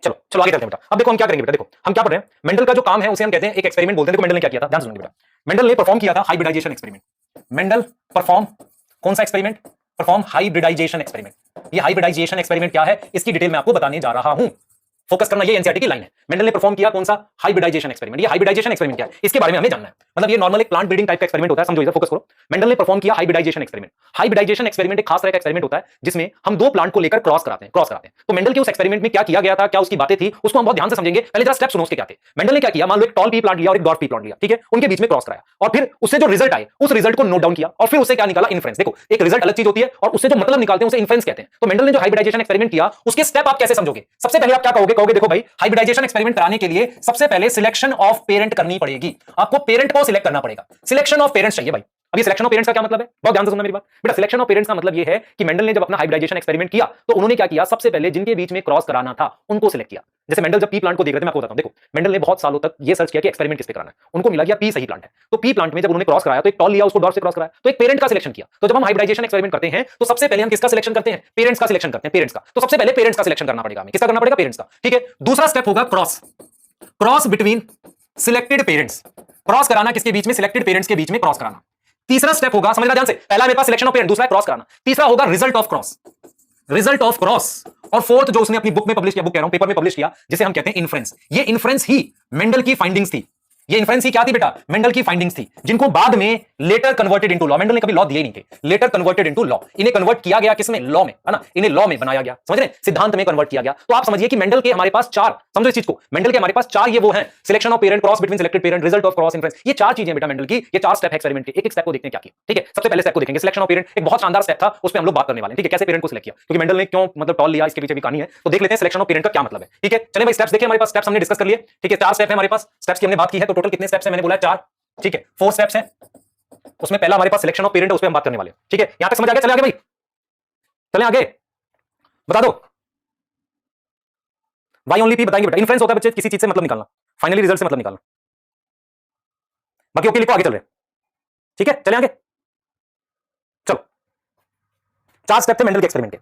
चलो चलो आगे चलते हैं बेटा। अब देखो हम क्या करेंगे बेटा, देखो हम क्या पढ़ रहे हैं। मेंडल का जो काम है उसे हम कहते हैं एक एक्सपेरिमेंट बोलते हैं। देखो मेंडल ने क्या किया था, ध्यान सुनिए बेटा। मेंडल ने परफॉर्म किया था हाइब्रिडाइजेशन एक्सपेरिमेंट। मेंडल परफॉर्म कौन सा एक्सपेरिमेंट, परफॉर्म हाइब्रिडाइजेशन एक्सपेरिमेंट। ये हाइब्रिडाइजेशन एक्सपेरिमेंट क्या है, इसकी डिटेल मैं आपको बताने जा रहा हूं। फोकस करना, ये एनसीईआरटी की लाइन है। मेंडल ने परफॉर्म किया कौन सा? Hybridization experiment. ये हाइब्रिडाइजेशन एक्सपेरिमेंट क्या है, इसके बारे में हमें जानना है। मतलब ये नॉर्मल एक प्लांट ब्रीडिंग टाइप का एक्सपेरिमेंट होता है, समझो इधर फोकस करो। मेंडल ने परफॉर्म किया हाइब्रिडाइजेशन एक्सपेरिमेंट। हाइब्रिडाइजेशन एक्सपेरिमेंट एक खास तरह का एक्सपेरिमेंट होता है जिसमें हम दो प्लांट को लेकर क्रॉस कराते हैं। तो मेंडल के उस एक्सपेरिमेंट में क्या किया गया था, क्या उसकी बातें थी, उसको हम बहुत ध्यान से समझेंगे। पहले जरा स्टेप सुनो उसके क्या थे। मेंडल ने क्या किया, मान लो एक टॉल पी प्लांट लिया और एक डॉर्फ पी प्लांट लिया, ठीक है, उनके बीच में क्रॉस कराया और फिर उससे जो रिजल्ट आए उस रिजल्ट को नोट डाउन किया और फिर उससे क्या निकाला, इन्फ्रेंस। देखो एक रिजल्ट अलग चीज होती है और उससे जो मतलब निकालते हैं उसे इन्फ्रेंस कहते हैं। तो मेंडल ने जो हाइब्रिडाइजेशन एक्सपेरिमेंट किया उसके स्टेप आप कैसे समझोगे? सबसे पहले आप क्या कहोगे देखो भाई, हाइब्रिडाइजेशन एक्सपेरिमेंट कराने के लिए सबसे पहले सिलेक्शन ऑफ पेरेंट करनी पड़ेगी। आपको पेरेंट को सिलेक्ट करना पड़ेगा। सिलेक्शन ऑफ पेरेंट्स चाहिए भाई। अभी सिलेक्शन ऑफ पेरेंट्स का क्या मतलब है, बहुत ध्यान से सुनना मेरी बात बेटा। सिलेक्शन ऑफ पेरेंट्स का मतलब यह है कि मेंडल ने जब अपना हाइब्रिडाइजेशन एक्सपेरिमेंट किया तो उन्होंने क्या किया, सबसे पहले जिनके बीच में क्रॉस कराना था उनको सिलेक्ट किया। जैसे मेंडल जब पी प्लांट को देख रहे थे, मैं आपको बताता हूं, देखो मेंडल ने बहुत सालों तक ये सर्च किया कि एक्सपेरिमेंट किस पे कराना है। उनको मिला कि पी सही प्लांट है। तो पी प्लांट में जब उन्होंने क्रॉस कराया तो एक टॉल लिया, उसको डॉर्फ से क्रॉस कराया, तो एक पेरेंट का सिलेक्शन किया। तो जब हम हाइब्रिडाइजेशन एक्सपेरिमेंट करते हैं तो सबसे पहले हम किसका सिलेक्शन करते हैं, पेरेंट्स का सिलेक्शन करते हैं, पेरेंट्स का। तो सबसे पहले पेरेंट्स का सिलेक्शन करना पड़ेगा हमें, किसका करना पड़ेगा, पेरेंट्स का, ठीक है। दूसरा स्टेप होगा cross between selected parents. Cross कराना किसके बीच में, सिलेक्टेड पेरेंट्स के बीच में क्रॉस कराना। तीसरा स्टेप होगा, समझना ध्यान से, पहला मेरे पास सिलेक्शन ऑफ पेरेंट, दूसरा क्रॉस कराना, तीसरा होगा रिजल्ट ऑफ क्रॉस, और फोर्थ जो उसने अपनी बुक में पब्लिश किया, बुक कह रहा हूं पेपर में पब्लिश किया, जिसे हम कहते हैं इन्फ्रेंस। ये इन्फ्रेंस ही मेंडल की फाइंडिंग्स थी। ये इन्फ्रेंस ही क्या थी बेटा, मेंडल की फाइंडिंग्स थी, जिनको बाद में letter converted into law. Mendel ने कभी लॉ दिए नहीं थे, लेटर कन्वर्टेड इनटू लॉ। इन्हें कन्वर्ट किया गया किसमें, लॉ में, है ना। इन्हें लॉ में बनाया गया, समझ रहे हैं, सिद्धांत में कन्वर्ट किया गया। तो आप समझिए कि मेंडल के हमारे पास चार, समझो इस चीज को, मेंडल के हमारे पास चार ये वो हैं, selection of parent, cross between selected parent, result of cross, inference. ये चार चीजें बेटा मेंडल की, ये चार स्टेप है एक्सपेरिमेंट के। एक एक स्टेप को देखते हैं क्या किया, ठीक है। सबसे पहले स्टेप को देखेंगे, सिलेक्शन ऑफ पेरेंट। एक बहुत शानदार स्टेप था, उस पर हम लोग बात करने वाले हैं, ठीक है, कैसे पेरेंट को सिलेक्ट किया, क्योंकि मेंडल ने क्यों मतलब टॉल लिया, इसके पीछे भी कहानी है। तो देख लेते हैं सिलेक्शन ऑफ पेरेंट का क्या मतलब है, ठीक है। चलिए भाई स्टेप्स देखिए, हमारे पास स्टेप्स हमने डिस्कस कर लिए, ठीक है। चार स्टेप है हमारे पास, स्टेप्स की हमने बात की है। तो टोटल कितने स्टेप्स हैं, मैंने बोला चार, ठीक है। 4 स्टेप्स हैं, उसमें पहला हमारे पास सिलेक्शन ऑफ पेरेंट है, उस पर हम बात करने वाले हैं, ठीक है। यहां तक समझ आ गया, चले आगे भाई, चले आगे, बता दो। वाई ओनली पी बताएंगे बेटा। इन्फ्रेंस होता है बच्चे किसी चीज से मतलब निकालना, फाइनली रिजल्ट से मतलब निकालना। बाकी ओके लिखो, आगे चल रहे, ठीक है, चले आगे, चलो। चार स्टेप थे मेंडल के एक्सपेरिमेंट के।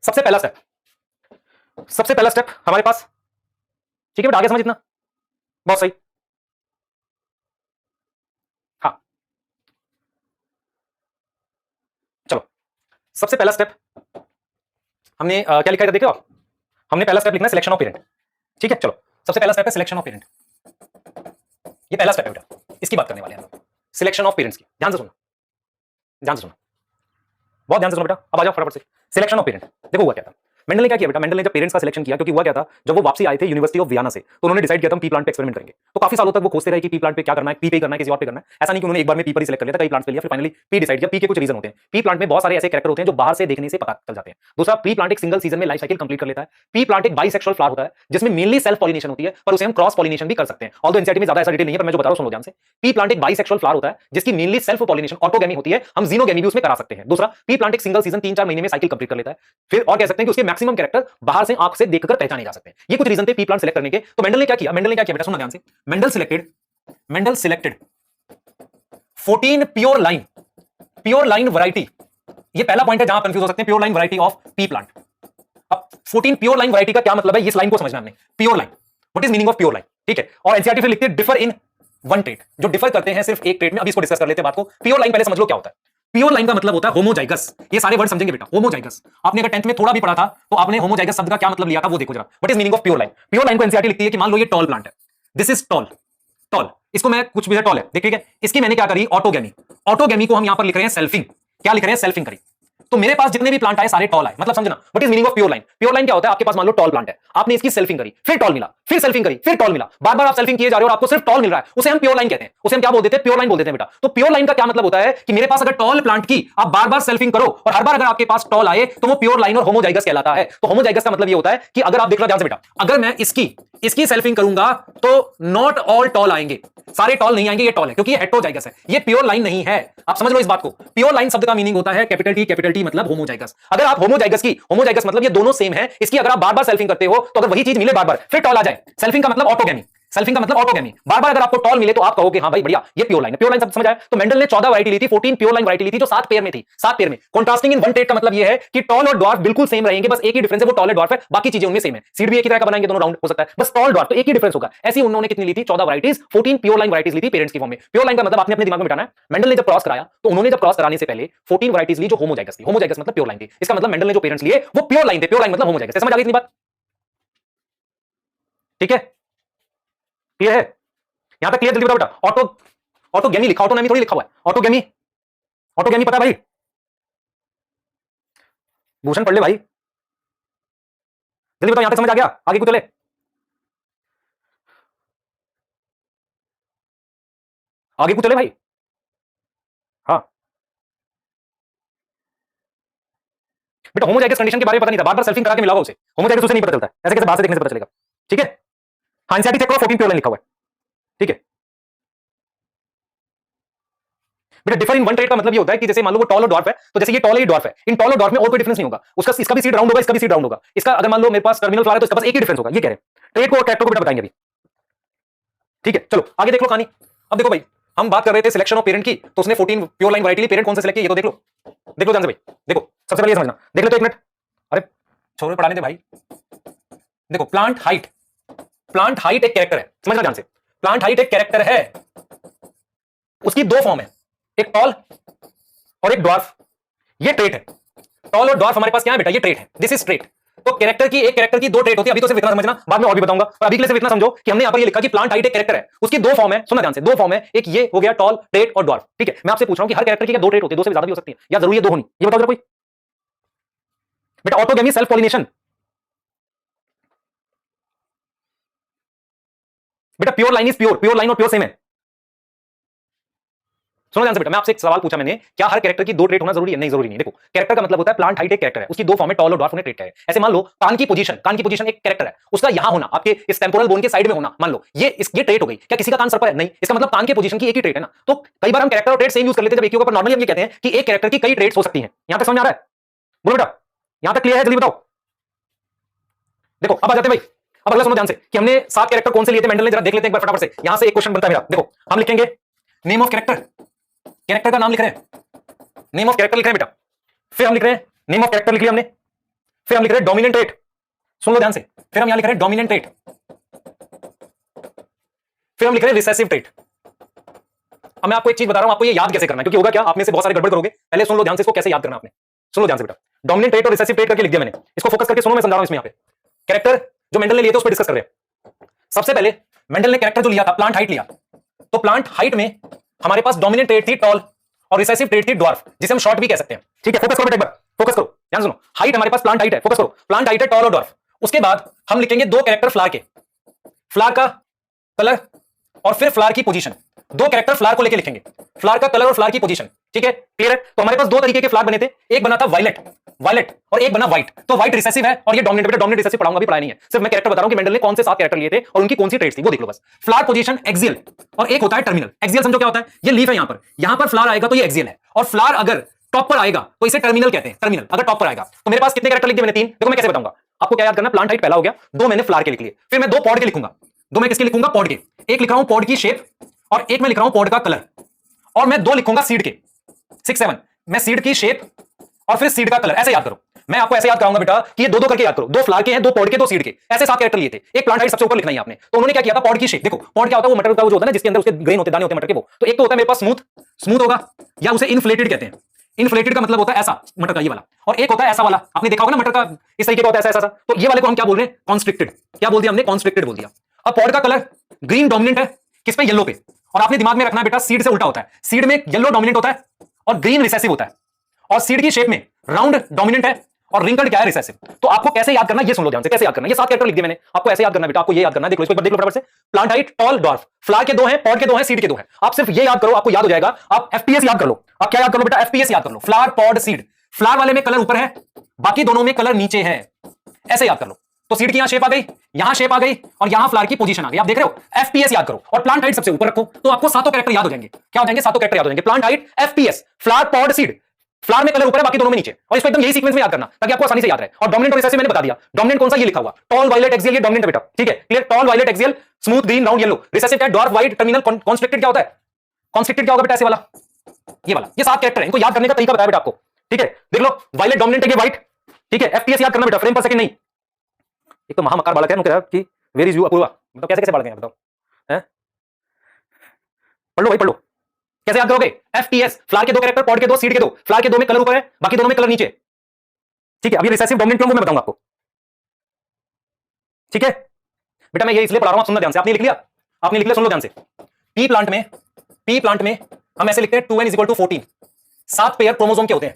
सबसे पहला स्टेप हमारे पास, ठीक है बेटा, आगे समझ इतना, बहुत सही। हाँ चलो, सबसे पहला स्टेप हमने क्या लिखा है देखो, हमने पहला स्टेप लिखना है सिलेक्शन ऑफ पेरेंट, ठीक है। चलो, सबसे पहला स्टेप है सिलेक्शन ऑफ पेरेंट। ये पहला स्टेप है बेटा, इसकी बात करने वाले हैं हम लोग, सिलेक्शन ऑफ पेरेंट्स की। ध्यान से सुनना, ध्यान से सुनना, बहुत ध्यान से सुनो बेटा। अब आ जाओ फटाफट से, सिलेक्शन ऑफ पेरेंट। देखो हुआ क्या था, मेंडल ने क्या किया बेटा, मेंडल ने जब पेरेंट्स का सिलेक्शन किया, क्योंकि हुआ क्या था, जब वो वापसी आए थे यूनिवर्सिटी ऑफ वियना से, तो उन्होंने डिसाइड किया था हम पी प्लांट पे एक्सपेरिमेंट करेंगे। तो काफी सालों तक वो खोजते रहे कि पी प्लांट पे क्या करना है, पी पे करना है, किसी और पे करना है। ऐसा नहीं कि उन्होंने एक बार में पी पर ही सिलेक्ट कर लिया था, कई प्लांट्स पे लिया, फिर फाइनली पी डिसाइड किया। पी के कुछ रीजन होते हैं, पी प्लांट में बहुत सारे ऐसे कैरेक्टर होते हैं जो बाहर से देखने से पता चल जाते हैं। दूसरा, पी प्लांट एक सिंगल सीजन में लाइफ साइकिल कंप्लीट कर लेता है। पी प्लांट एक बाइसेक्सुअल फ्लावर होता है जिसमें मेनली सेल्फ पॉलिनेशन होती है, पर उसे हम क्रॉस पॉलिनेशन भी कर सकते हैं। ऑल्दो एनसीईआरटी में ज्यादा ऐसा डिटेल नहीं है, पर मैं जो बता रहा हूं सुनो ध्यान से। पी प्लांट एक बाइसेक्सुअल फ्लावर होता है जिसकी मेनली सेल्फ पॉलिनेशन, ऑटोगेमी होती है, हम जीनोगेमी भी उसमें करा सकते हैं। दूसरा, पी प्लांट एक सिंगल सीजन 3-4 महीने में साइकिल कंप्लीट कर लेता है। फिर और कह सकते हैं कि उसके मैक्सिमम कैरेक्टर बाहर से आंख से देखकर पहचाने जा सकते हैं। ये कुछ रीजन थे पी प्लांट सिलेक्ट करने के। तो मेंडल ने क्या किया, बेटा सुनना ध्यान से, Mendel selected 14 pure line variety. ये पहला पॉइंट है जहां कंफ्यूज हो सकते हैं, pure line variety of P plant. अब 14 प्योर लाइन वैरायटी का क्या मतलब है, इस लाइन को समझना हमने। Pure line, what is meaning of pure line, ठीक है। और एनसीईआरटी फिर लिखते हैं डिफर इन वन ट्रेट, जो डिफर करते हैं सिर्फ एक ट्रेट में। अभी इसको डिस्कस कर लेते हैं बात को। प्योर लाइन पहले समझ लो क्या होता है। प्योर लाइन का मतलब होता है होमोजाइगस। ये सारे वर्ड समझेंगे बेटा, होमोजाइगस। आपने अगर 10th में थोड़ा भी पढ़ा था तो आपने होमोजाइगस शब्द का क्या मतलब लिया था वो देखो जरा। What is meaning of pure line. Pure line को एनसीईआरटी लिखती है कि मान लो ये टॉल प्लांट है, दिस इज टॉल, इसको मैं कुछ भी टॉल है देख, ठीक है। इसकी मैंने क्या करी, ऑटोगेमी को हम यहां पर लिख रहे हैं सेल्फिंग। क्या लिख रहे हैं, सेल्फिंग करी। तो मेरे पास जितने भी प्लांट आए सारे टॉल आए, मतलब समझना। What is meaning of pure line. Pure line क्या होता है, आपके पास मान लो टॉल प्लांट है, आपने इसकी सेल्फिंग करी, फिर टॉल मिला, फिर सेल्फिंग करी, फिर टॉल मिला, बार बार आप सेल्फिंग किए जा रहे हो और आपको सिर्फ टॉल मिल रहा है, उसे हम प्योर लाइन कहते हैं। उसे हम क्या बोल देते हैं, प्योर लाइन बोल देते हैं बेटा। तो प्योर लाइन का क्या मतलब होता है कि मेरे पास अगर टॉल प्लांट की आप बार बार सेल्फिंग करो और हर बार अगर आपके पास टॉल आए तो वो प्योर लाइन और होमोजाइगस कहलाता है। तो होमोजाइगस का मतलब ये होता है कि अगर आप देख लो ध्यान से बेटा, अगर मैं इसकी सेल्फिंग करूंगा तो नॉट ऑल टॉल आएंगे, सारे टॉल नहीं आएंगे, ये टॉल है क्योंकि ये हेटेरोजाइगस है, ये प्योर लाइन नहीं है। आप समझ लो इस बात को। प्योर लाइन शब्द का मीनिंग होता है कैपिटल टी मतलब होमोजाइगस। अगर आप होमोजाइगस मतलब ये दोनों सेम है, इसकी अगर आप बार बार सेल्फिंग करते हो तो अगर वही चीज मिले बार बार फिर टॉल आ जाए, सेल्फिंग का मतलब ऑटोगेमी, बार बार अगर आपको टॉल मिले तो आप कहोगे हाँ भाई बढ़िया, ये प्योर लाइन है। प्योर लाइन सब समझ आया। तो मेंडल ने 14 वैरायटी ली थी, 14 प्योर लाइन वैरायटी ली थी जो 7 पेयर में थी, 7 पेयर में। कॉन्ट्रास्टिंग इन वन ट्रेट का मतलब ये है कि टॉल और ड्वार्फ बिल्कुल सेम रहेंगे, बस एक ही डिफरेंस है, वो टॉल और ड्वार्फ है, बाकी चीजें उनमें सेम है। सीड भी एक ही तरह का बनाएंगे, दोनों राउंड हो सकता है, बस टॉल ड्वार्फ तो एक ही डिफरेंस होगा। ऐसी उन्होंने कितनी ली थी, 14 वैरायटीज, 14 प्योर लाइन वैरायटीज ली थी पेरेंट्स की फॉर्म में। प्योर लाइन का मतलब आपने अपने दिमाग में बिठाना है। मेंडल ने जब क्रॉस कराया तो उन्होंने जब क्रॉस कराने से पहले 14 वैरायटीज ली जो होमोजाइगस थी। होमोजाइगस मतलब प्योर लाइन थी। इसका मतलब मेंडल ने जो पेरेंट्स लिए वो प्योर लाइन थे, प्योर लाइन मतलब होमोजाइगस। समझ आ गई इतनी बात। ठीक है, क्लियर है? यहां तक क्लियर? जल्दी बताओ बेटा। ऑटोगेमी लिखा, ऑटोनॉमी थोड़ी लिखा हुआ है, ऑटोगेमी। ऑटोगेमी पता है भाई? भूषण पढ़ ले भाई, जल्दी बताओ। यहां तक समझ आ गया? आगे को चले, आगे को चले भाई। हाँ बेटा, होमोजाइगस कंडीशन के बारे में पता नहीं था, बार बार सेल्फिंग करा के मिला हुआ उसे। होमोजाइगस उसे नहीं पता चलता है, ऐसे कैसे बाहर से देखने से पता चलेगा? ठीक है, हाँ एनसीईआरटी चेक करो, 14 प्योर लाइन लिखा हुआ है। ठीक है बेटा, डिफर इन वन ट्रेट का मतलब ये होता है कि जैसे मान लो वो टॉल और डॉर्फ है, तो जैसे ये टॉल है, ये डॉर्फ है, इन टॉल और डॉर्फ में और कोई डिफरेंस नहीं होगा। उसका इसका भी सीड राउंड होगा, इसका भी सीड राउंड होगा। इसका अगर मान लो मेरे पास टर्मिनल फ्लावर है तो इसका बस एक ही डिफरेंस होगा, ये कह रहे हैं। ट्रेट को और कैरेक्टर को बेटा बताएंगे अभी। ठीक है, चलो आगे देख लो कहानी। अब देखो भाई, हम बात कर रहे थे सिलेक्शन ऑफ पेरेंट की, तो उसने 14 प्योर लाइन वैरायटी ली। पेरेंट कौन से सिलेक्ट किए ये तो देख लो, देख लो ध्यान से भाई। देखो सबसे पहले ये समझना, देख लो तो एक मिनट, अरे छोरे पढ़ाने दे भाई। देखो प्लांट हाइट, प्लांट हाइट एक कैरेक्टर है, समझना ध्यान से। प्लांट हाइट एक कैरेक्टर है, उसकी दो फॉर्म है, एक टॉल और एक ड्वार्फ। ये ट्रेट है, टॉल और ड्वार्फ हमारे पास क्या है बेटा? ये ट्रेट है, दिस इज ट्रेट। तो कैरेक्टर की, एक कैरेक्टर की दो ट्रेट होती है। अभी तो सिर्फ इतना समझना, बाद में और भी बताऊंगा, पर अभी के लिए सिर्फ इतना समझो कि हमने यहां पर ये लिखा कि प्लांट हाइट एक कैरेक्टर है, उसकी दो फॉर्म है। सुनना ध्यान से, दो फॉर्म है, एक ये हो गया टॉल ट्रेट और ड्वार्फ। ठीक है, मैं आपसे पूछ रहा हूं कि हर कैरेक्टर की क्या दो ट्रेट होती है? दो से ज्यादा भी हो सकती है, या जरूरी है दो होनी? ये बताओ जरा कोई। बेटा ऑटोगेमी, सेल्फ पॉलिनेशन। बेटा pure line is pure, pure line और प्योर सेम है। सुनो ध्यान से बेटा, मैं आपसे एक सवाल पूछा मैंने, क्या हर कैरेक्टर की दो ट्रेट होना जरूरी है? नहीं जरूरी नहीं। देखो कैरेक्टर का मतलब होता है, प्लांट हाइट एक कैरेक्टर है, उसकी दो फॉर्म है, टॉल और ड्वार्फ, ने ट्रेट है। ऐसे मान लो कान की पोजीशन, कान की पोजीशन एक कैरेक्टर है, उसका यहां होना, आपके इस टेंपोरल बोन के साइड में होना, मान लो ये ट्रेट हो गई। क्या किसी का कान सर पर है? नहीं, इसका मतलब कान के पोजीशन की एक ही ट्रेट है ना। तो कई बार हम कैरेक्टर और ट्रेट सेम यूज कर लेते हैं जब एक के ऊपर। नॉर्मली हम ये कहते हैं कि एक कैरेक्टर की कई ट्रेट्स हो सकती हैं। यहां तक समझ आ रहा है? बोलो बेटा, यहां तक क्लियर है? जल्दी बताओ। देखो अब आ जाते हैं भाई, अब अगला सुनो ध्यान से कि हमने 7 कैरेक्टर कौन से लिए थे मेंडल ने, जरा देख लेते हैं एक बार फटाफट से। यहां से एक क्वेश्चन बनता है मेरा। देखो हम लिखेंगे नेम ऑफ कैरेक्टर, कैरेक्टर का नाम लिख रहे हैं, नेम ऑफ कैरेक्टर लिख रहे हैं बेटा। फिर हम लिख रहे हैं, नेम ऑफ कैरेक्टर लिख लिया हमने, फिर हम लिख रहे हैं डोमिनेंट ट्रेट। सुन लो ध्यान से, फिर हम यहां लिख रहे हैं डोमिनेंट ट्रेट, फिर हम लिख रहे हैं रिसेसिव ट्रेट। अब मैं आपको एक चीज बता रहा हूं, आपको ये याद कैसे करना है, क्योंकि होगा क्या, आप में से बहुत सारे गड़बड़ करोगे। पहले सुन लो ध्यान से, इसको कैसे याद करना आपने। सुन लो ध्यान से बेटा, डोमिनेंट ट्रेट और रिसेसिव ट्रेट करके लिख दिया मैंने, इसको फोकस करके सुनो, मैं समझा रहा हूं इसमें। यहां पे कैरेक्टर जो मेंडल ने लिए थे उस पर डिस्कस कर रहे हैं। सबसे पहले मेंडल ने कैरेक्टर जो लिया था, प्लांट हाइट लिया, तो प्लांट हाइट में हमारे पास डोमिनेंट ट्रेट थी टॉल और रिसेसिव ट्रेट थी ड्वार्फ, जिसे हम शॉर्ट भी कह सकते हैं। ठीक है, फोकस करो बेटा, एक बार फोकस करो, ध्यान सुनो। हाइट हमारे पास प्लांट हाइट है, फोकस करो, प्लांट हाइट है टॉल और ड्वार्फ। उसके बाद हम लिखेंगे दो कैरेक्टर फ्लावर के, फ्लावर का कलर और फिर फ्लावर की पोजीशन। दो कैरेक्टर फ्लावर को लेकर लिखेंगे, फ्लावर का कलर और फ्लावर की पोजीशन। ठीक है, क्लियर है? तो हमारे पास दो तरीके के फ्लावर बने थे, एक बना था वायलेट, वायलेट, और एक बना व्हाइट। तो व्हाइट रिसेसिव है और ये डोमिनेंट। बेटा डोमिनेंट रिसेसिव पढ़ाऊंगा, भी पढ़ाया नहीं है, सिर्फ मैं कैरेक्टर बता रहा हूं कि मेंडल ने कौन से 7 कैरेक्टर लिए थे और उनकी कौन सी ट्रेट्स थी, वो देख लो बस। फ्लावर पोजीशन एक्सियल और एक होता है टर्मिनल। एक्सियल समझो क्या होता है, ये लीफ है, यहां पर फ्लावर आएगा तो ये एक्सियल है, और फ्लावर अगर टॉप पर आएगा तो इसे टर्मिनल कहते हैं। टर्मिनल अगर टॉप पर आएगा तो मेरे पास कितने कैरेक्टर लिख दिए मैंने? 3। देखो मैं कैसे बताऊंगा आपको, क्या याद करना, प्लांट हाइट पहला हो गया, 2 मैंने फ्लावर के लिख लिए, फिर मैं 2 पॉड के लिखूंगा। 2 मैं किसके लिखूंगा? पॉड के। एक लिख रहा हूं पॉड की शेप और एक मैं लिख रहा हूं पॉड का कलर, और मैं 2 लिखूंगा सीड के। 6 7 मैं सीड की शेप और फिर सीड का कलर। ऐसे याद करो, मैं आपको ऐसे याद कराऊंगा बेटा कि ये 2 करके याद करो, 2 फ्लावर के हैं, 2 पॉड के, 2 सीड के, ऐसे 7 कैरेक्टर लिए थे। एक प्लांट हाइट सबसे ऊपर लिखना है आपने, तो उन्होंने क्या किया था, पॉड की शेप। देखो पॉड क्या होता है, वो मटर का वो जो होता है ना, जिसके अंदर उसके ग्रेन होते हैं, दाने होते हैं मटर के, वो तो एक तो होता है मेरे पास स्मूथ, स्मूथ होगा, या उसे इन्फ्लेटेड कहते हैं। इन्फ्लेटेड का मतलब होता है ऐसा, मटर का ये वाला, और एक होता है ऐसा वाला, आपने देखा होगा ना मटर का इस तरीके का होता है, ऐसा ऐसा। तो ये वाले को हम क्या बोल रहे हैं? कॉन्स्ट्रिक्टेड। क्या बोल दिया हमने? कॉन्स्ट्रिक्टेड बोल दिया। अब पॉड का कलर ग्रीन डोमिनेंट है, किस पे? येलो पे। और आपने दिमाग में रखना है बेटा, सीड से उल्टा होता है, सीड में येलो डोमिनेंट होता है और ग्रीन रिसेसिव होता है, और सीड की शेप में राउंड डोमिनेंट है और रिंकल्ड क्या है? रिसेसिव। तो आपको कैसे याद करना, ये सुन लो ध्यान से, कैसे याद करना। ये 7 कैरेक्टर लिख दिए मैंने, आपको ऐसे याद करना बेटा, आपको ये याद करना है। देख लो, इसको एक बार देख लो फटाफट से। Plant height, tall, dwarf, flower के 2 हैं, पॉड के 2 हैं, सीड के 2 हैं। आप सिर्फ ये याद करो, आपको याद हो जाएगा। आप एफपीएस याद कर लो। आप क्या याद कर लो बेटा? एफपीएस याद कर लो, फ्लावर, पॉड, सीड। फ्लावर वाले में कलर ऊपर है, बाकी दोनों में कलर नीचे है, ऐसे याद कर लो। तो सीड की यहां शेप आ गई, यहां शेप आ गई, और यहां फ्लावर की पोजीशन आ गई। आप देख रहे हो? एफपीएस याद करो और प्लांट हाइट सबसे ऊपर रखो, तो आपको 7 कैरेक्टर याद हो जाएंगे। क्या हो जाएंगे? 7 कैरेक्टर याद हो जाएंगे। Plant height, FPS, flower, pod, seed. Flower में कलर ऊपर है, बाकी दोनों में नीचे, और इसको एकदम यही सीक्वेंस में याद करना ताकि आपको आसानी से याद रहे। और डोमिनेंट और रिसेसिव मैंने बता दिया। डोमिनेंट कौन सा? ये लिखा हुआ टॉल, वायलेट, एक्सियल, ये डोमिनेंट बेटा। ठीक है, clear? Tall, violet, axial, smooth, green, round, yellow. Recessive क्या है? Dwarf, white, terminal. कॉन्स्ट्रिक्टेड क्या होता है? कॉन्स्ट्रिक्टेड क्या होगा बेटा? ऐसे वाला, ये वाला। ये 7 कैरेक्टर है, इनको याद करने का तरीका बताया बेटा आपको। ठीक है, देख लो, वायलेट डोमिनेंट है, ये व्हाइट। ठीक है, एफपीएस याद करना बेटा, फ्रेम पर सेकंड नहीं। एक तो महामकार बालक है, उनको कह कि वेयर इज यू अपूर्वा, मतलब कैसे कैसे बढ़ गए बताओ, हैं? पढ़ लो भाई, पढ़ लो। कैसे याद करोगे? एफटीएस, फ्लावर के 2 कैरेक्टर, पॉड के 2, सीड के 2। फ्लावर के 2 में कलर ऊपर है, बाकी दोनों में कलर नीचे। ठीक है, अब ये रिसेसिव डोमिनेंट क्यों मैं बताऊंगा आपको। ठीक है, बेटा मैं ये इसलिए पढ़ा रहा हूं, सुनना ध्यान से। आपने लिख लिया? आपने लिख लिया, सुन लो ध्यान से। पी प्लांट में हम ऐसे लिखते हैं 2n = 14, 7 पेयर क्रोमोसोम के होते हैं।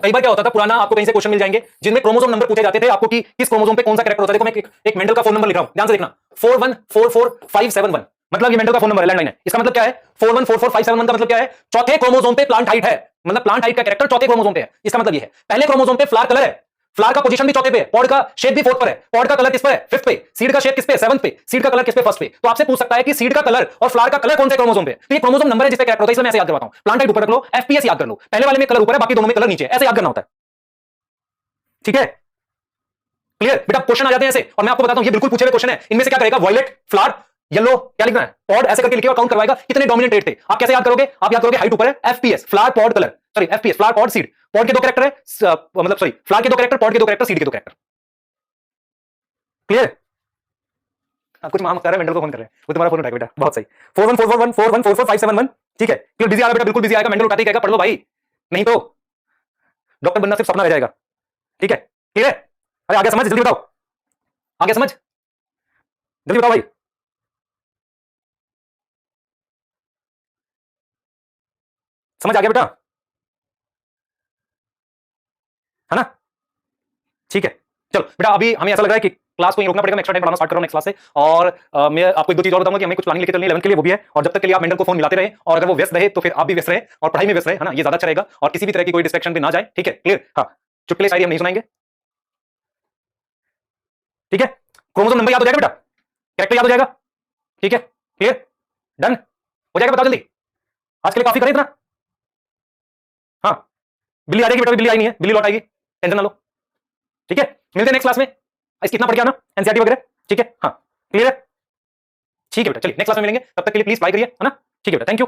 कई बार क्या होता था, पुराना आपको कहीं से क्वेश्चन मिल जाएंगे जिनमें क्रोमोसोम नंबर पूछे जाते थे आपको कि किस क्रोमोसोम पे कौन सा कैरेक्टर होता है। देखो मैं एक मेंडल का फोन नंबर लिख रहा हूं, ध्यान से देखना, 4144571। मतलब ये मेंडल का फोन नंबर है, लैंडलाइन है। इसका मतलब क्या है? 4144571 का मतलब क्या है? चौथे क्रोमोसोम पे प्लांट हाइट है, मतलब प्लांट हाइट का कैरेक्टर चौथे क्रोमोसोम पे है। इसका मतलब ये है पहले क्रोमोसोम पे फ्लावर कलर है, फ्लावर का पोजीशन भी चौथे पे है, पॉड का शेप भी फोर्थ पर है, पॉड का कलर किस पर है? फिफ्थ पे, सीड का शेप किस पे? सेवंथ पे, सीड का कलर किस पे? फर्स्ट पे। तो आपसे पूछ सकता है कि सीड का कलर और फ्लावर का कलर कौन से क्रोमोसोम पे? तो ये क्रोमोसोम नंबर है जिसपे कैरेक्टर होता है, इसलिए मैं ऐसे याद करवाता हूं। प्लांट हाइट ऊपर रख लो, एफपीएस याद कर लो, पहले वाले में कलर ऊपर है, बाकी दोनों में कलर नीचे है, ऐसे याद करना होता है। ठीक है, क्लियर? बेटा क्वेश्चन आ जाते हैं ऐसे, और मैं आपको बताता हूं ये बिल्कुल पूछे हुए क्वेश्चन है। इनमें से क्या करेगा? वॉयलेट, फ्लावर, येलो, क्या लिखना है? पॉड, ऐसे करके लिखिए और काउंट करवाएगा कितने डोमिनेंट रेट थे। आप कैसे याद करोगे? आप याद करोगे हाइट ऊपर है, FPS, flower, pod, colour, sorry FPS, flower, pod, seed. Pod के दो कैरेक्टर है, मतलब सॉरी फ्लावर के दो कैरेक्टर, पॉड के दो कैरेक्टर, सीड के दो कैरेक्टर। क्लियर? कुछ माम कर रहे हैं, मेंडल को फोन कर रहे हैं, वो तुम्हारा फोन उठाएगा बेटा, बहुत सही। 414141414571। ठीक है, क्लियर? बिजी आ रहा बेटा, बिल्कुल बिजी आएगा, मेंडल उठाते ही कहेगा पढ़ लो भाई, नहीं तो डॉक्टर बनना सिर्फ सपना रह जाएगा। ठीक है, क्लियर? अरे आगे समझ, जल्दी बताओ, आगे समझ, जल्दी बताओ भाई। समझ आ गया बेटा? है ना? ठीक है, चलो बेटा अभी हमें ऐसा लग रहा है कि क्लास को यहीं रोकना पड़ेगा। मैं एक्स्ट्रा टाइम पढ़ाना स्टार्ट कर रहा हूं नेक्स्ट क्लास से। और मैं आपको एक दो चीज और बताऊंगा कि हमें कुछ प्लानिंग लेके चलनी है 11 के लिए, वो भी है। और जब तक के लिए आप मेंडल को फोन मिलाते रहे, और अगर वो व्यस्त रहे तो फिर आप भी व्यस्त रहे और पढ़ाई में व्यस्त रहे, है ना? ये ज्यादा अच्छा रहेगा, और किसी भी तरह की कोई डिस्ट्रैक्शन भी ना जाए। ठीक है, क्लियर? हाँ, चुटकुले शायरी हम नहीं सुनाएंगे। ठीक है, क्रोमोसोम नंबर याद हो जाएगा बेटा, कैरेक्टर याद हो जाएगा। ठीक है, क्लियर? डन हो जाएगा? बताओ जल्दी, आज के लिए काफी करें इतना। हाँ, बिल्ली आ जाएगी बेटा, बिल्ली आई नहीं है, बिल्ली लौट आएगी, टेंशन ना लो। ठीक है, मिलते हैं नेक्स्ट क्लास में। इसकी इतना पढ़ के आना, एनसीईआरटी वगैरह। ठीक है, हाँ, क्लियर है? ठीक है बेटा, चलिए नेक्स्ट क्लास में मिलेंगे, तब तक के लिए प्लीज ट्राई करिए, है ना? ठीक है बेटा, थैंक यू।